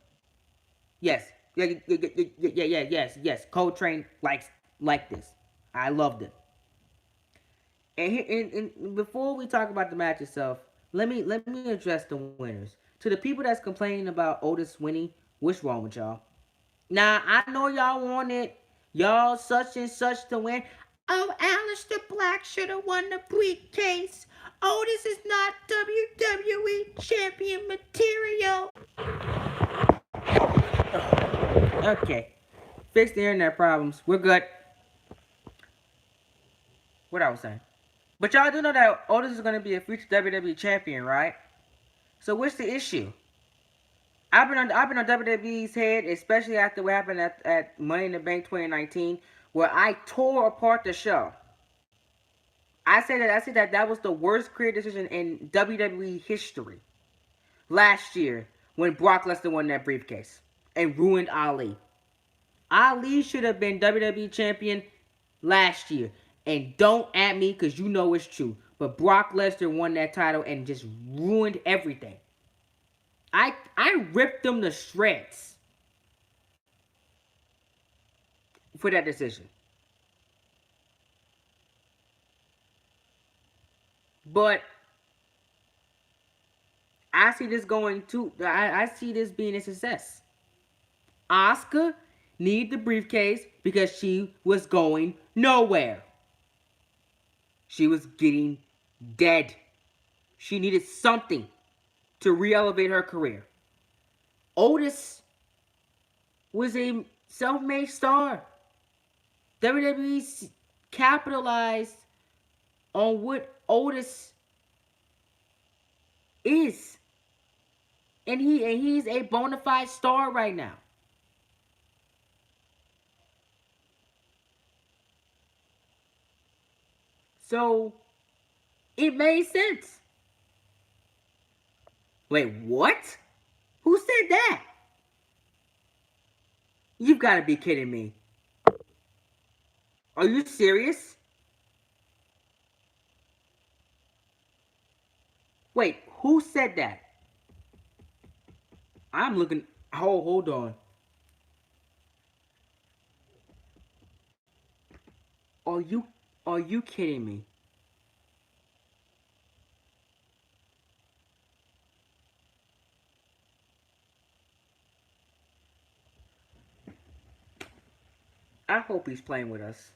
Yes. Yes. Coltrane like this. I loved it. And before we talk about the match itself, let me address the winners. To the people that's complaining about Otis winning, what's wrong with y'all? Now, I know y'all wanted y'all such and such to win. Oh, Aleister Black should have won the briefcase. Otis is not WWE champion material. Okay. Fix the internet problems. We're good. What I was saying. But y'all do know that Otis is going to be a future WWE champion, right? So what's the issue? I've been on WWE's head, especially after what happened at Money in the Bank 2019, where I tore apart the show. I said that was the worst career decision in WWE history last year when Brock Lesnar won that briefcase and ruined Ali. Ali should have been WWE champion last year. And don't at me because you know it's true. But Brock Lesnar won that title and just ruined everything. I ripped them to shreds for that decision. But I see this going to. I see this being a success. Asuka needed the briefcase because she was going nowhere. She was getting dead. She needed something to re-elevate her career. Otis was a self-made star. WWE capitalized on what Otis is. And he's a bona fide star right now. So it made sense. Wait, what? Who said that? You've got to be kidding me. Are you serious? Wait, who said that? I'm looking. Hold on. Are you are you kidding me? I hope he's playing with us.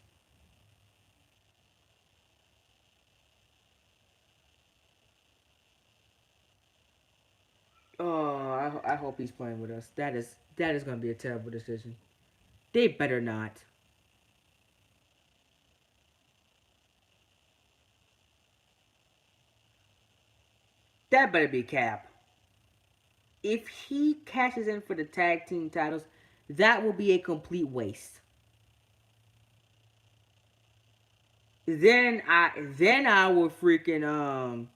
Oh, I hope he's playing with us. That is gonna be a terrible decision. They better not. That better be Cap. If he cashes in for the tag team titles, that will be a complete waste. Then I will freaking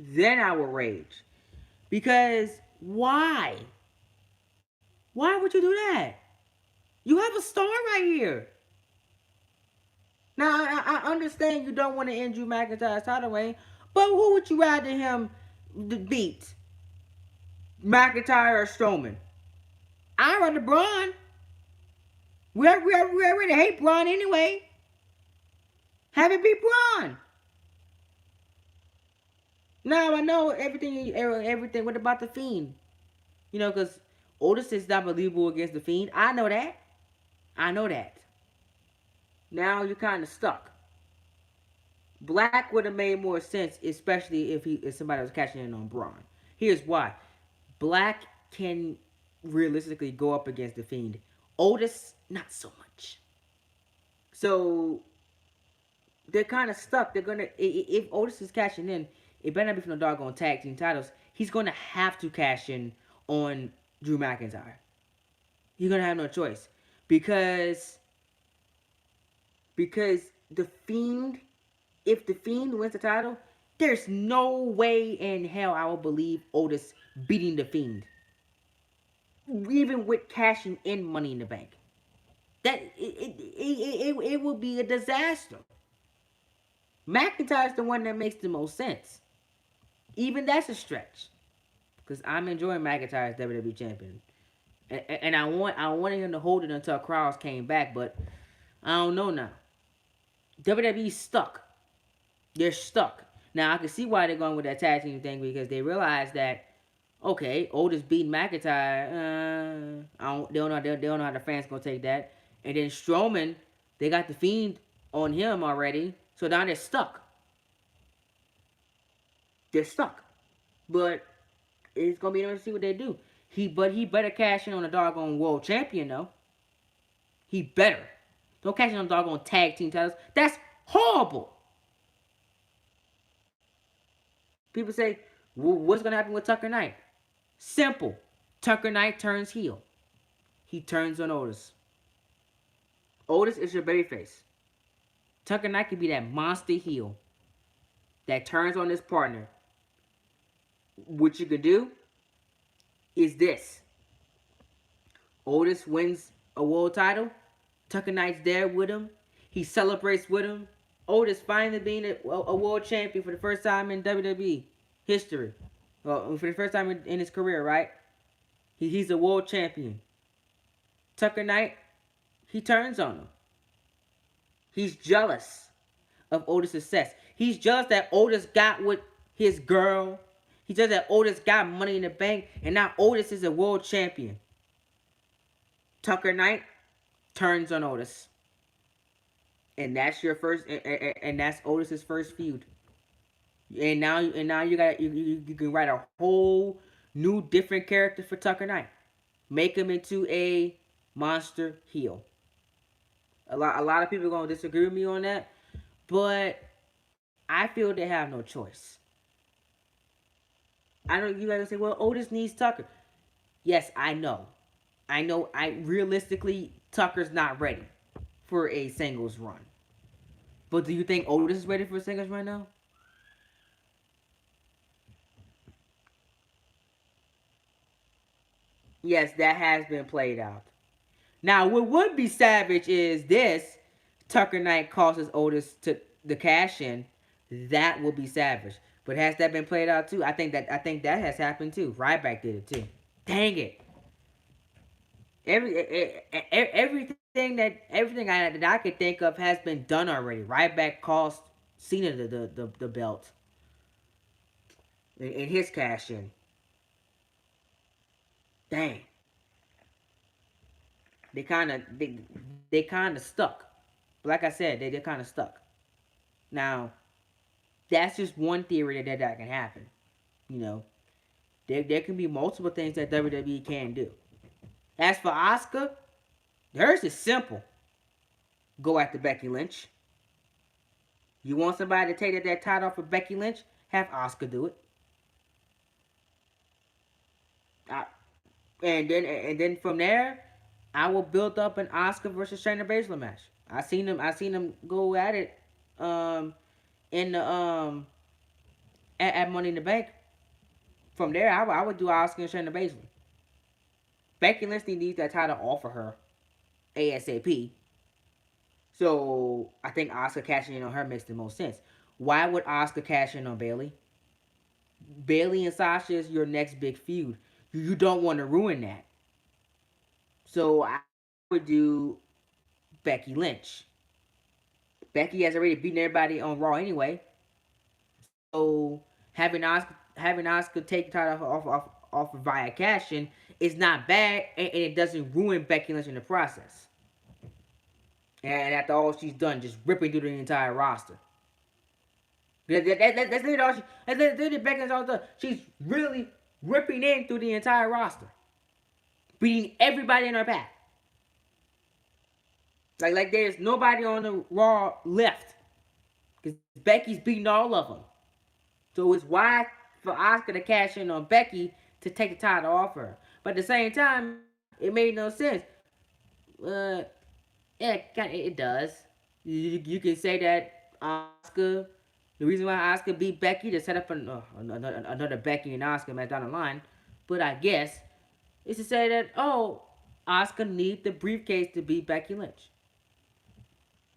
then I will rage. Because why? Why would you do that? You have a star right here. Now I understand you don't want to end Drew McIntyre's title reign, but who would you rather him beat? McIntyre or Strowman? I rather Braun. We already hate Braun anyway. Have it be Braun. Now I know everything. Everything. What about the Fiend? You know, because Otis is not believable against the Fiend. I know that. I know that. Now you're kind of stuck. Black would have made more sense, especially if somebody was catching in on Braun. Here's why: Black can realistically go up against the Fiend. Otis, not so much. So they're kind of stuck. They're gonna if Otis is cashing in, it better not be from the doggone tag team titles. He's gonna have to cash in on Drew McIntyre. You're gonna have no choice because because the Fiend, if the Fiend wins the title, there's no way in hell I will believe Otis beating the Fiend, even with cashing in Money in the Bank. That it will be a disaster. McIntyre's the one that makes the most sense. Even that's a stretch. Because I'm enjoying McIntyre as WWE champion. And I wanted him to hold it until Cross came back, but I don't know now. WWE's stuck. They're stuck. Now I can see why they're going with that tag team thing because they realize that okay, Otis beating McIntyre. They don't know how the fans gonna take that. And then Strowman, they got the Fiend on him already, so now they're stuck. They're stuck. But it's gonna be interesting to see what they do. He better cash in on a doggone world champion though. He better. Don't cash in on doggone tag team titles. That's horrible. People say, well, what's gonna happen with Tucker Knight? Simple. Tucker Knight turns heel. He turns on Otis. Otis is your babyface. Tucker Knight can be that monster heel that turns on his partner. What you could do is this: Otis wins a world title. Tucker Knight's there with him. He celebrates with him. Otis finally being a world champion for the first time in WWE history. Well, for the first time in his career, right? He's a world champion. Tucker Knight, he turns on him. He's jealous of Otis' success. He's jealous that Otis got with his girl. He's jealous that Otis got money in the bank, and now Otis is a world champion. Tucker Knight turns on Otis, and that's your first, and that's Otis's first feud. And now you can write a whole new different character for Tucker Knight. Make him into a monster heel. A lot of people are gonna disagree with me on that, but I feel they have no choice. I know you guys say, well, Otis needs Tucker. Yes, I know. I know. I realistically, Tucker's not ready for a singles run. But do you think Otis is ready for a singles run now? Yes, that has been played out. Now, what would be savage is this: Tucker Knight causes Otis to the cash in. That will be savage. But has that been played out too? I think that has happened too. Ryback did it too. Dang it! Everything that I could think of has been done already. Ryback cost Cena the belt in his cash in. Dang, they kind of stuck. But like I said, they're kind of stuck. Now that's just one theory that can happen. You know, there can be multiple things that WWE can do. As for Asuka, hers is simple. Go after Becky Lynch. You want somebody to take that title off of Becky Lynch? Have Asuka do it. I, and then from there, I will build up an Asuka versus Shayna Baszler match. I seen them go at it um in the at Money in the Bank. From there, I would do Asuka and Shayna Baszler. Becky Lynch needs that title off of her ASAP. So I think Asuka cashing in on her makes the most sense. Why would Asuka cash in on Bayley? Bayley and Sasha is your next big feud. You don't want to ruin that. So I would do Becky Lynch. Becky has already beaten everybody on Raw anyway. So having Asuka take the title off via cash in is not bad, and it doesn't ruin Becky Lynch in the process. And after all she's done, just ripping through the entire roster. That's literally all that's literally Becky Lynch all done. She's really ripping in through the entire roster, beating everybody in her path. Like there's nobody on the Raw left because Becky's beating all of them. So it's why for Asuka to cash in on Becky to take the title off her. But at the same time, it made no sense. Uh, yeah, it does. You can say that Asuka, the reason why Asuka beat Becky to set up another Becky and Asuka match down the line, but I guess is to say that Asuka needs the briefcase to beat Becky Lynch.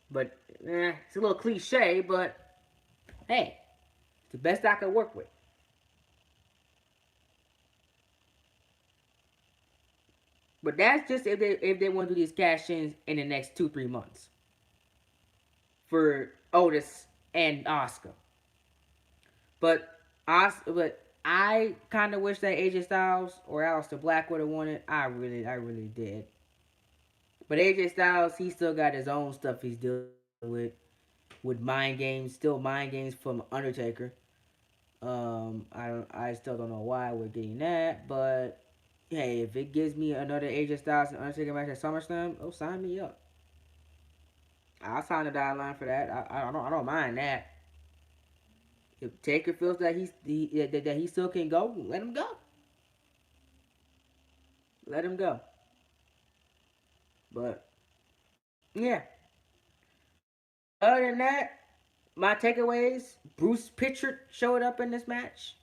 But it's a little cliche, but hey, it's the best I could work with. But that's just if they want to do these cash ins in the next 2-3 months for Otis and Oscar. But I kind of wish that AJ Styles or Aleister Black would have won it. I really did. But AJ Styles, he still got his own stuff he's dealing with mind games, still mind games from Undertaker. I still don't know why we're getting that, but hey, if it gives me another AJ Styles and Undertaker match at SummerSlam, oh, sign me up. I'll sign the dotted line for that. I don't mind that. If Taker feels that he still can go, let him go. Let him go. But yeah. Other than that, my takeaways: Bruce Pitchford showed up in this match.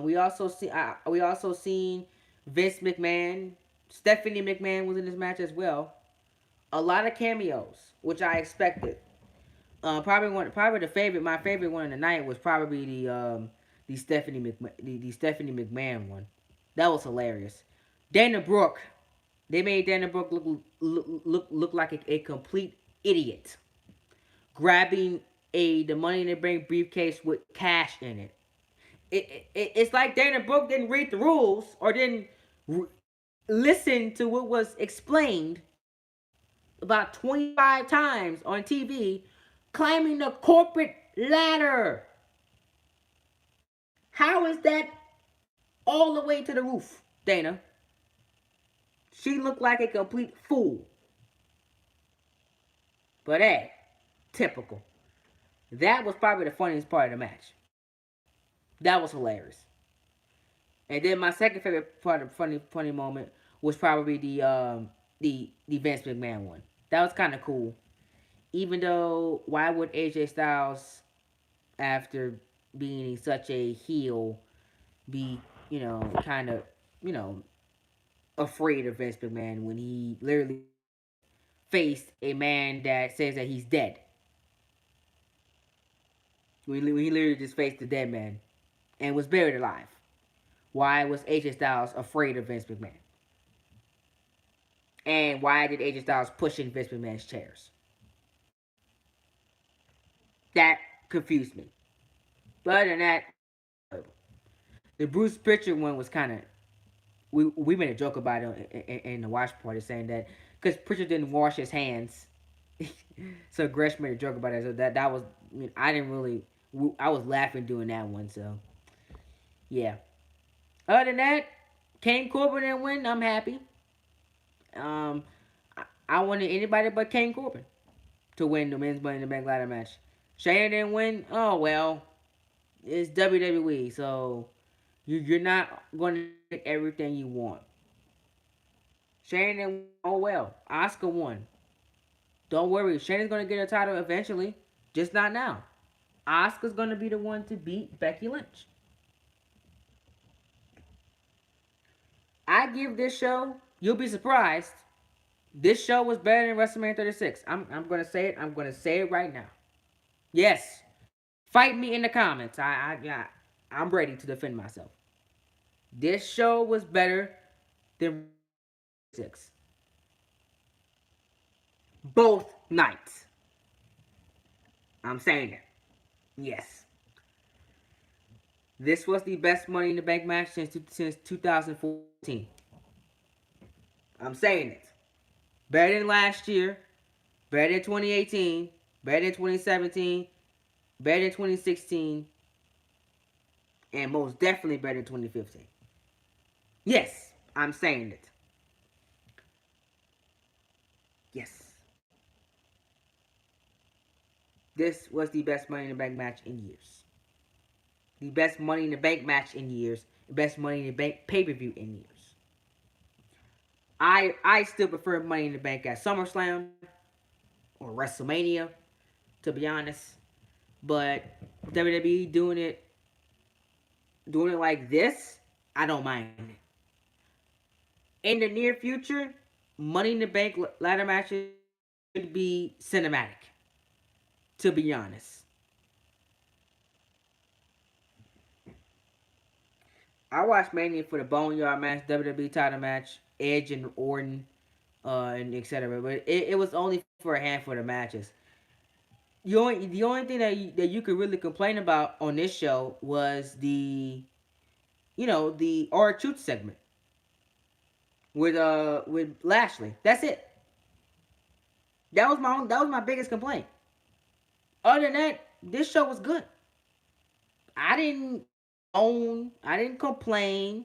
We also seen Vince McMahon, Stephanie McMahon was in this match as well. A lot of cameos, which I expected. Probably my favorite one of the night was probably the Stephanie McMahon one. That was hilarious. Dana Brooke, they made Dana Brooke look like a complete idiot, grabbing the Money in the Bank briefcase with cash in it. It's like Dana Brooke didn't read the rules or didn't re- listen to what was explained about 25 times on TV, climbing the corporate ladder. How is that all the way to the roof, Dana? She looked like a complete fool. But hey, typical. That was probably the funniest part of the match. That was hilarious. And then my second favorite part of funny moment was probably the Vince McMahon one. That was kind of cool. Even though why would AJ Styles, after being such a heel, be kind of you know afraid of Vince McMahon when he literally faced a man that says that he's dead? When he literally just faced the dead man and was buried alive. Why was AJ Styles afraid of Vince McMahon? And why did AJ Styles push in Vince McMahon's chairs? That confused me. But other than that, the Bruce Pritchard one was kind of, we made a joke about it in the watch party, saying that because Pritchard didn't wash his hands, so Gresh made a joke about it. So that was, I didn't really, I was laughing doing that one. So yeah. Other than that, Kane Corbin didn't win. I'm happy. Um, I wanted anybody but Kane Corbin to win the men's Money in the Bank ladder match. Shayna didn't win. Oh well, it's WWE, so you're not going to get everything you want. Shayna didn't win. Oh well, Asuka won. Don't worry, Shayna's going to get a title eventually, just not now. Asuka's going to be the one to beat Becky Lynch. I give this show, you'll be surprised, this show was better than WrestleMania 36. I'm going to say it. I'm going to say it right now. Yes. Fight me in the comments. I'm ready to defend myself. This show was better than 6. Both nights. I'm saying it. Yes. This was the best Money in the Bank match since 2014. I'm saying it. Better than last year. Better than 2018. Better than 2017. Better than 2016. And most definitely better than 2015. Yes, I'm saying it. Yes. This was the best Money in the Bank match in years. The best Money in the Bank match in years. The best Money in the Bank pay-per-view in years. I still prefer Money in the Bank at SummerSlam or WrestleMania, to be honest. But WWE doing it like this, I don't mind it. In the near future, Money in the Bank ladder matches should be cinematic, to be honest. I watched Mania for the Boneyard match, WWE title match, Edge and Orton, and etc. But it was only for a handful of matches. The only thing that you could really complain about on this show was the R Truth segment with Lashley. That's it. That was my biggest complaint. Other than that, this show was good. I didn't I didn't complain.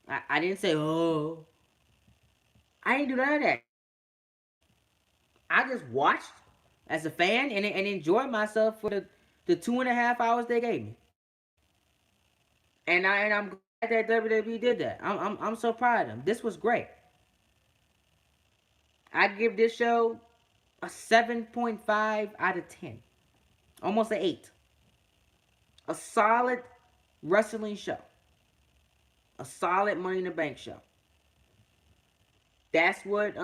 I didn't say, oh, I didn't do none of that. I just watched as a fan and enjoyed myself for the 2.5 hours they gave me. And I'm glad that WWE did that. I'm so proud of them. This was great. I give this show a 7.5 out of 10. Almost an 8. A solid wrestling show, a solid Money in the Bank show. That's what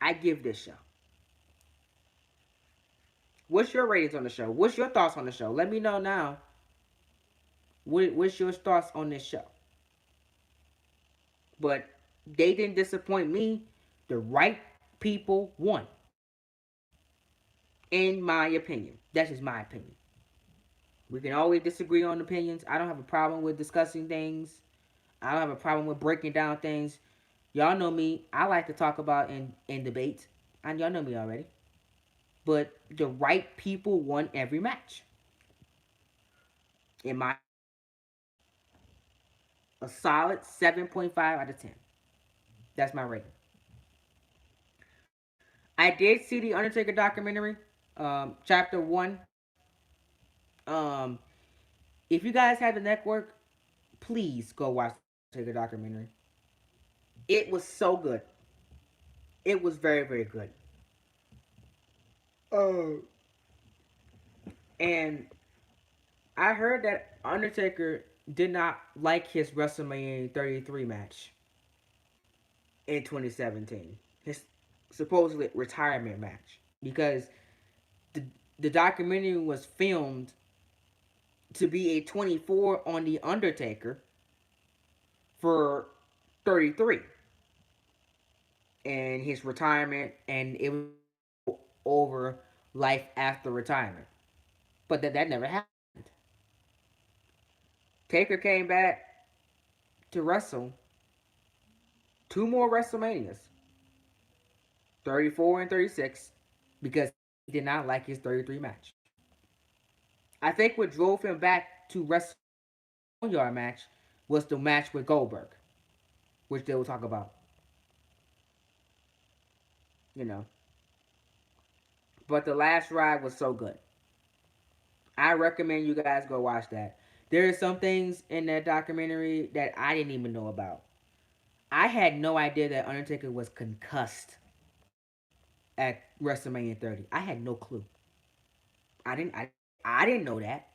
I give this show. What's your ratings on the show? What's your thoughts on the show? Let me know now. What's your thoughts on this show? But they didn't disappoint me. The right people won, in my opinion. That's just my opinion. We can always disagree on opinions. I don't have a problem with discussing things. I don't have a problem with breaking down things. Y'all know me. I like to talk about in debates. And y'all know me already. But the right people won every match. In my a solid 7.5 out of 10. That's my rating. I did see the Undertaker documentary, chapter one. Um, if you guys have the network, please go watch the Undertaker documentary. It was so good. It was very, very good. Oh, and I heard that Undertaker did not like his WrestleMania 33 match in 2017. His supposedly retirement match because the the documentary was filmed to be a 24 on the Undertaker for 33 and his retirement, and it was over life after retirement. But that never happened. Taker came back to wrestle two more WrestleManias, 34 and 36, because he did not like his 33 match. I think what drove him back to wrestle Yard match was the match with Goldberg, which they will talk about, you know. But the last ride was so good. I recommend you guys go watch that. There are some things in that documentary that I didn't even know about. I had no idea that Undertaker was concussed at WrestleMania 30. I had no clue. I didn't. I didn't know that.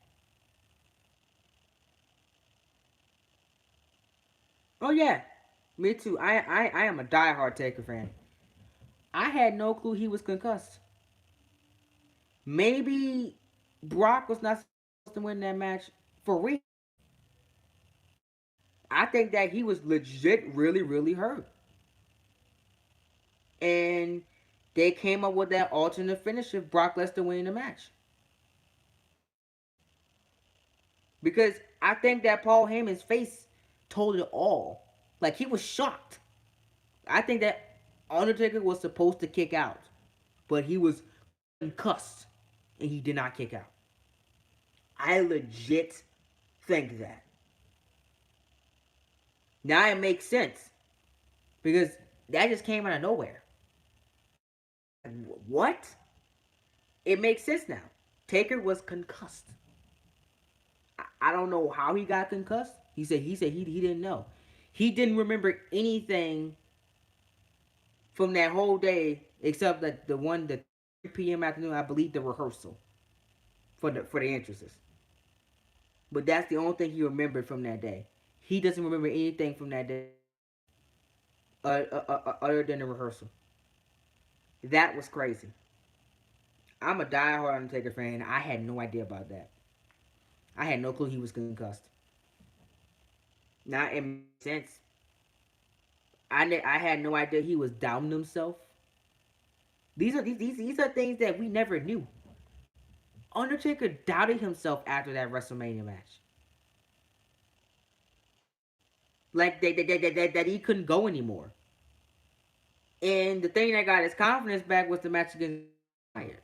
Oh yeah, me too. I am a diehard Taker fan. I had no clue he was concussed. Maybe Brock was not supposed to win that match for real. I think that he was legit, really, really hurt, and they came up with that alternate finish of Brock Lesnar winning the match. Because I think that Paul Heyman's face told it all. Like he was shocked. I think that Undertaker was supposed to kick out, but he was concussed and he did not kick out. I legit think that. Now it makes sense because that just came out of nowhere. What? It makes sense now. Taker was concussed. I don't know how he got concussed. He didn't know. He didn't remember anything from that whole day except that the 3 p.m. afternoon, I believe the rehearsal for the entrances. But that's the only thing he remembered from that day. He doesn't remember anything from that day other than the rehearsal. That was crazy. I'm a diehard Undertaker fan. I had no idea about that. I had no clue he was concussed. Now it makes sense. I had no idea he was doubting himself. These are things that we never knew. Undertaker doubted himself after that WrestleMania match. Like that he couldn't go anymore. And the thing that got his confidence back was the match against McIntyre.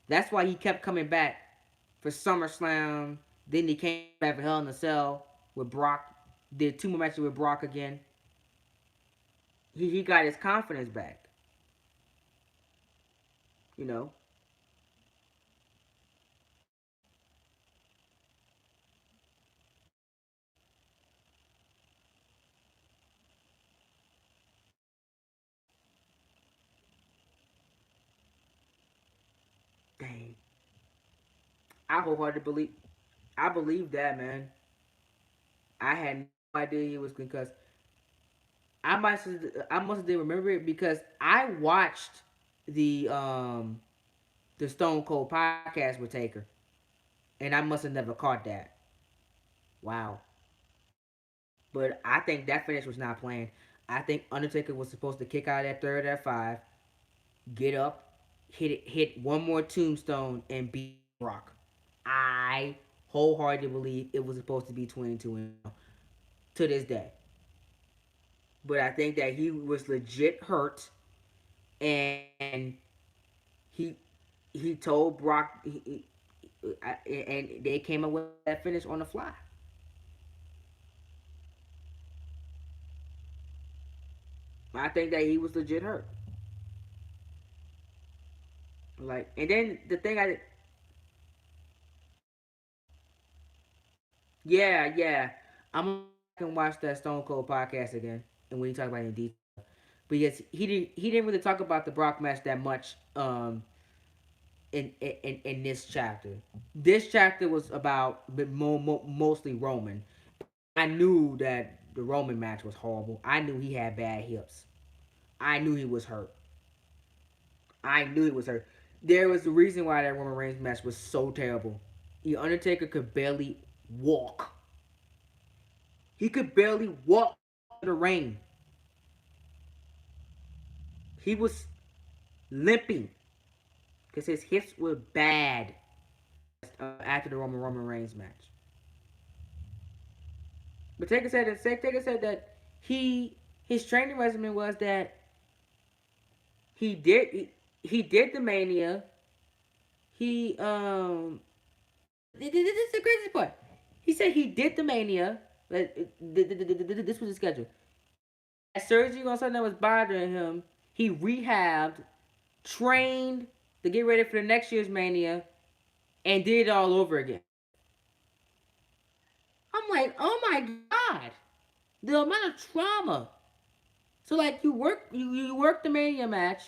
That's why he kept coming back for SummerSlam. Then he came back for Hell in a Cell with Brock. Did two more matches with Brock again. He got his confidence back. You know. Dang. I wholeheartedly believe. I believe that, man. I had no idea he was concussed. I must did remember it because I watched the um the Stone Cold podcast with Taker, and I must have never caught that. Wow. But I think that finish was not planned. I think Undertaker was supposed to kick out that third at 5, get up, hit one more tombstone, and beat Brock. I wholeheartedly believe it was supposed to be 22 and to this day. But I think that he was legit hurt, and he he told Brock, and they came up with that finish on the fly. I think that he was legit hurt. Like, and then the thing yeah, I'm gonna watch that Stone Cold podcast again, and when you talk about it in detail, because he didn't really talk about the Brock match that much in this chapter. This chapter was about mostly Roman. I knew that the Roman match was horrible. I knew he had bad hips. I knew he was hurt. I knew he was hurt. There was a reason why that Roman Reigns match was so terrible. The Undertaker could barely walk. He could barely walk to the ring. He was limping because his hips were bad after the Roman Reigns match. But Taker said that he his training regimen was that he did he did the Mania. He this is the crazy part. He said he did the Mania. This was his schedule. Had surgery on something that was bothering him. He rehabbed, trained to get ready for the next year's Mania, and did it all over again. I'm like, oh my god, the amount of trauma. So like you work the Mania match,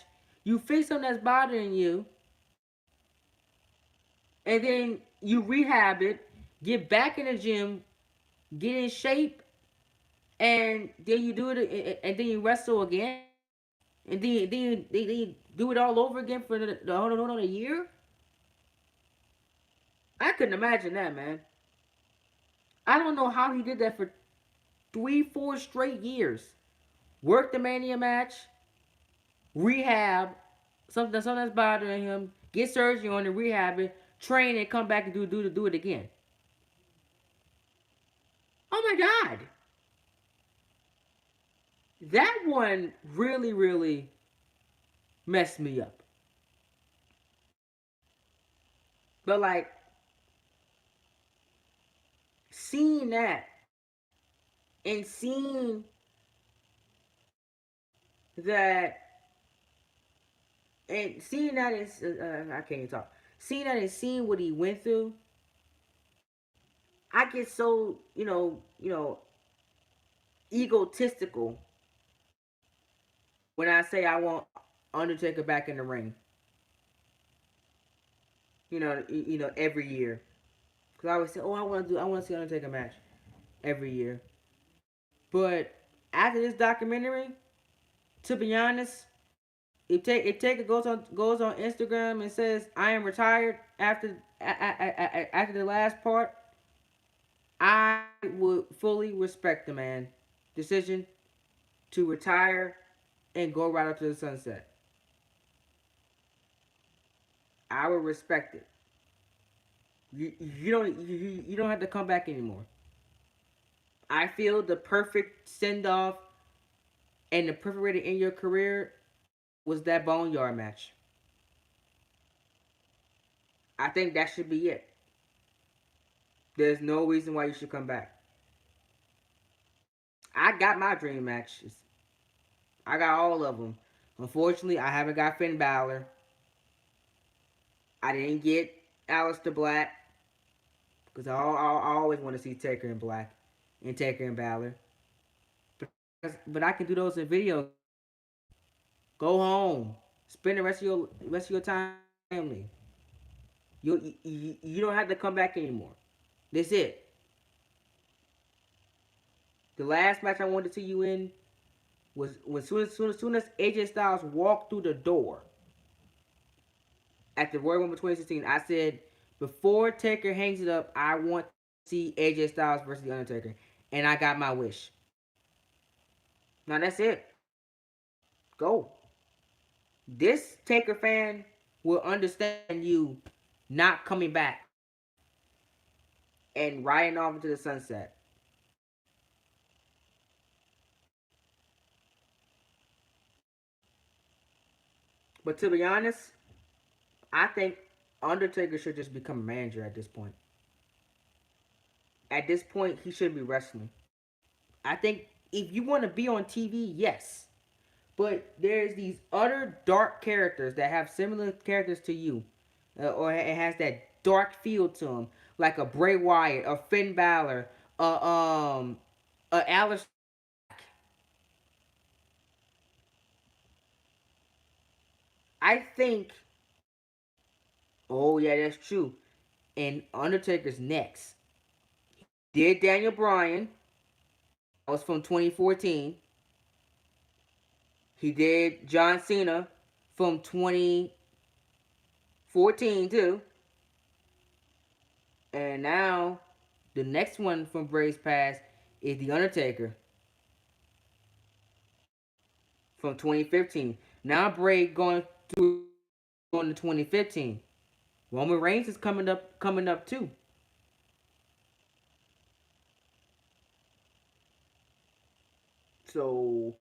you fix something that's bothering you, and then you rehab it, get back in the gym, get in shape, and then you do it, and then you wrestle again, and then you do it all over again for the whole year. I couldn't imagine that, man. I don't know how he did that for 3, 4 straight years. Work the Mania match, rehab something that's bothering him, get surgery on it, rehab it, train and come back and do it again. Oh my god, that one really messed me up. But like seeing that and seeing that and seeing that is I can't even talk. Seeing that and seeing what he went through, I get so egotistical when I say I want Undertaker back in the ring. Every year. Because I always say, oh, I want to see Undertaker match every year. But after this documentary, to be honest, if Taker goes on Instagram and says I am retired after the last part, I would fully respect the man decision to retire and go right up to the sunset. I would respect it. You don't have to come back anymore. I feel the perfect send off and the perfect way to end your career was that Boneyard match. I think that should be it. There's no reason why you should come back. I got my dream matches. I got all of them. Unfortunately, I haven't got Finn Balor. I didn't get Aleister Black because I always want to see Taker in Black and Taker and Balor. But I can do those in video. Go home. Spend the rest of your time with family. You don't have to come back anymore. That's it. The last match I wanted to see you in was when soon as AJ Styles walked through the door at the Royal Rumble 2016. I said before Taker hangs it up, I want to see AJ Styles versus the Undertaker, and I got my wish. Now that's it. Go. This Taker fan will understand you not coming back and riding off into the sunset. But to be honest, I think Undertaker should just become a manager at this point. At this point, he should be wrestling. I think if you want to be on TV, yes. But there's these other dark characters that have similar characters to you, or it has that dark feel to them, like a Bray Wyatt, a Finn Balor, a Alice. I think. Oh yeah, that's true. And Undertaker's next. Did Daniel Bryan? That was from 2014. He did John Cena from 2014 too. And now the next one from Bray's past is The Undertaker from 2015. Now Bray going through on the 2015. Roman Reigns is coming up too. So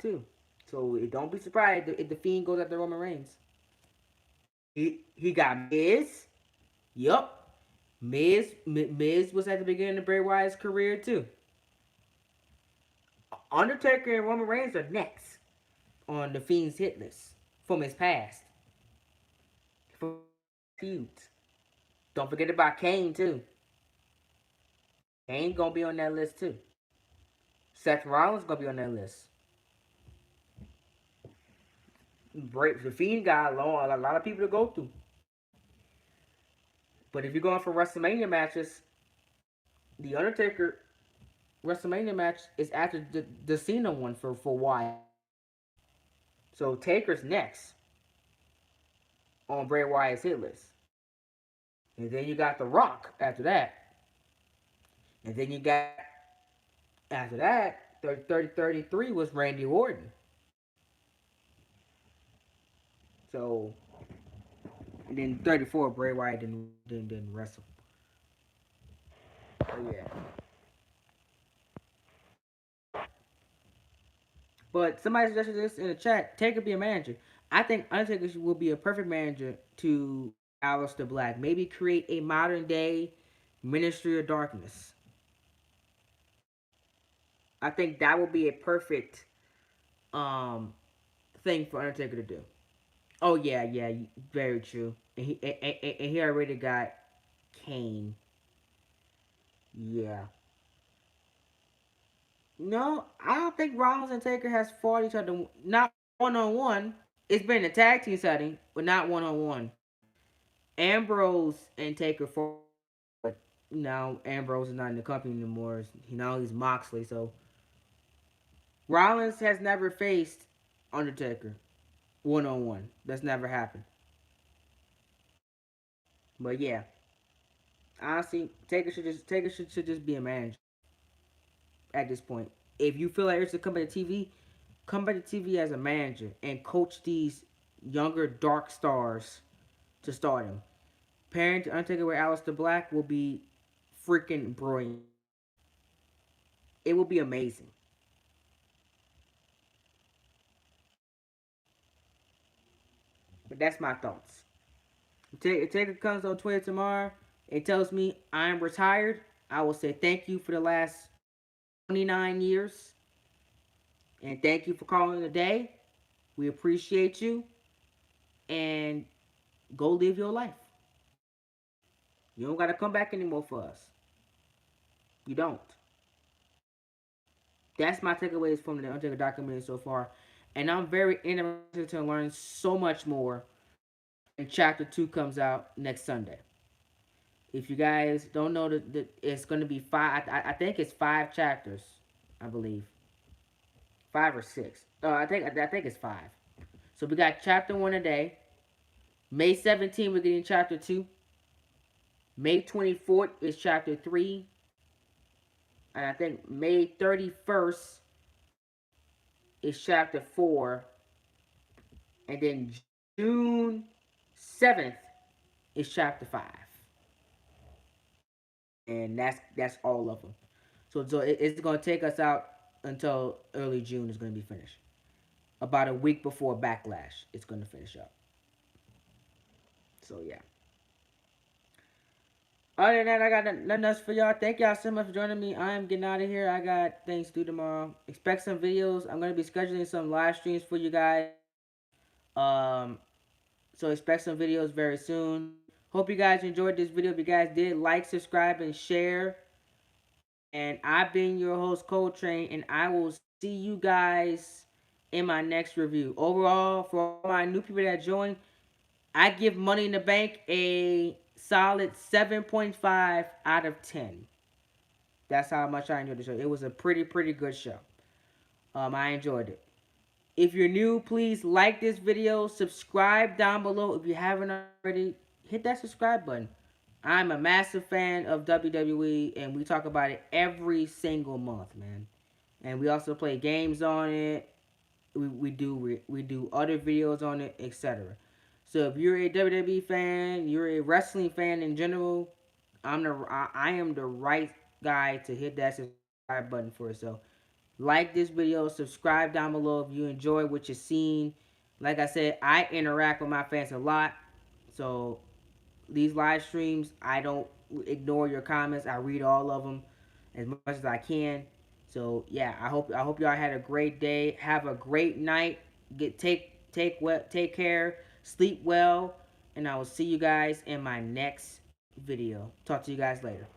too. So don't be surprised if the Fiend goes after Roman Reigns. He got Miz. Yup. Miz was at the beginning of Bray Wyatt's career too. Undertaker and Roman Reigns are next on the Fiend's hit list from his past. For feuds. Don't forget about Kane too. Kane gonna be on that list too. Seth Rollins gonna be on that list. The Fiend got a lot of people to go through. But if you're going for WrestleMania matches, the Undertaker WrestleMania match is after the Cena one for Wyatt. So Taker's next on Bray Wyatt's hit list. And then you got The Rock after that. And then you got, after that, 33 was Randy Orton. So, and then 34, Bray Wyatt didn't wrestle. So, yeah. But somebody suggested this in the chat. Taker be a manager. I think Undertaker will be a perfect manager to Aleister Black. Maybe create a modern day Ministry of Darkness. I think that would be a perfect um thing for Undertaker to do. Oh yeah, yeah, very true. And he already got Kane. Yeah. No, I don't think Rollins and Taker has fought each other. Not 1-on-1. It's been a tag team setting, but not 1-on-1. Ambrose and Taker fought, but now Ambrose is not in the company anymore. Now he's Moxley. So Rollins has never faced Undertaker 1-on-1. That's never happened. But yeah, honestly, Taker should just be a manager at this point. If you feel like it's to come back to TV, come back to TV as a manager and coach these younger dark stars to start him. Pairing Undertaker with Aleister Black will be freaking brilliant. It will be amazing. But that's my thoughts. If Taker comes on Twitter tomorrow and tells me I'm retired, I will say thank you for the last 29 years. And thank you for calling today. We appreciate you. And go live your life. You don't got to come back anymore for us. You don't. That's my takeaways from the Undertaker documentary so far. And I'm very interested to learn so much more and chapter 2 comes out next Sunday. If you guys don't know, it's going to be five. I think it's 5 chapters, I believe, 5 or 6. I think it's 5. So we got chapter 1 today. May 17th, we're getting chapter 2. May 24th is chapter 3. And I think May 31st is chapter 4. And then June 7th is chapter 5. And that's all of them. So it's going to take us out until early June is going to be finished. About a week before Backlash, it's going to finish up. So yeah. Other than that, I got nothing else for y'all. Thank y'all so much for joining me. I am getting out of here. I got things to do tomorrow. Expect some videos. I'm going to be scheduling some live streams for you guys. Um, so expect some videos very soon. Hope you guys enjoyed this video. If you guys did, like, subscribe, and share. And I've been your host, Coltrane, and I will see you guys in my next review. Overall, for all my new people that joined, I give Money in the Bank a solid 7.5 out of 10. That's how much I enjoyed the show. It was a pretty good show. I enjoyed it. If you're new, please like this video, subscribe down below. If you haven't already, hit that subscribe button. I'm a massive fan of WWE, and we talk about it every single month, man. And we also play games on it. We do other videos on it, etc. So if you're a WWE fan, you're a wrestling fan in general, I am the right guy to hit that subscribe button for. So like this video, subscribe down below if you enjoy what you're seeing. Like I said, I interact with my fans a lot, so these live streams, I don't ignore your comments. I read all of them as much as I can. So yeah, I hope y'all had a great day. Have a great night. Take care. Sleep well, and I will see you guys in my next video. Talk to you guys later.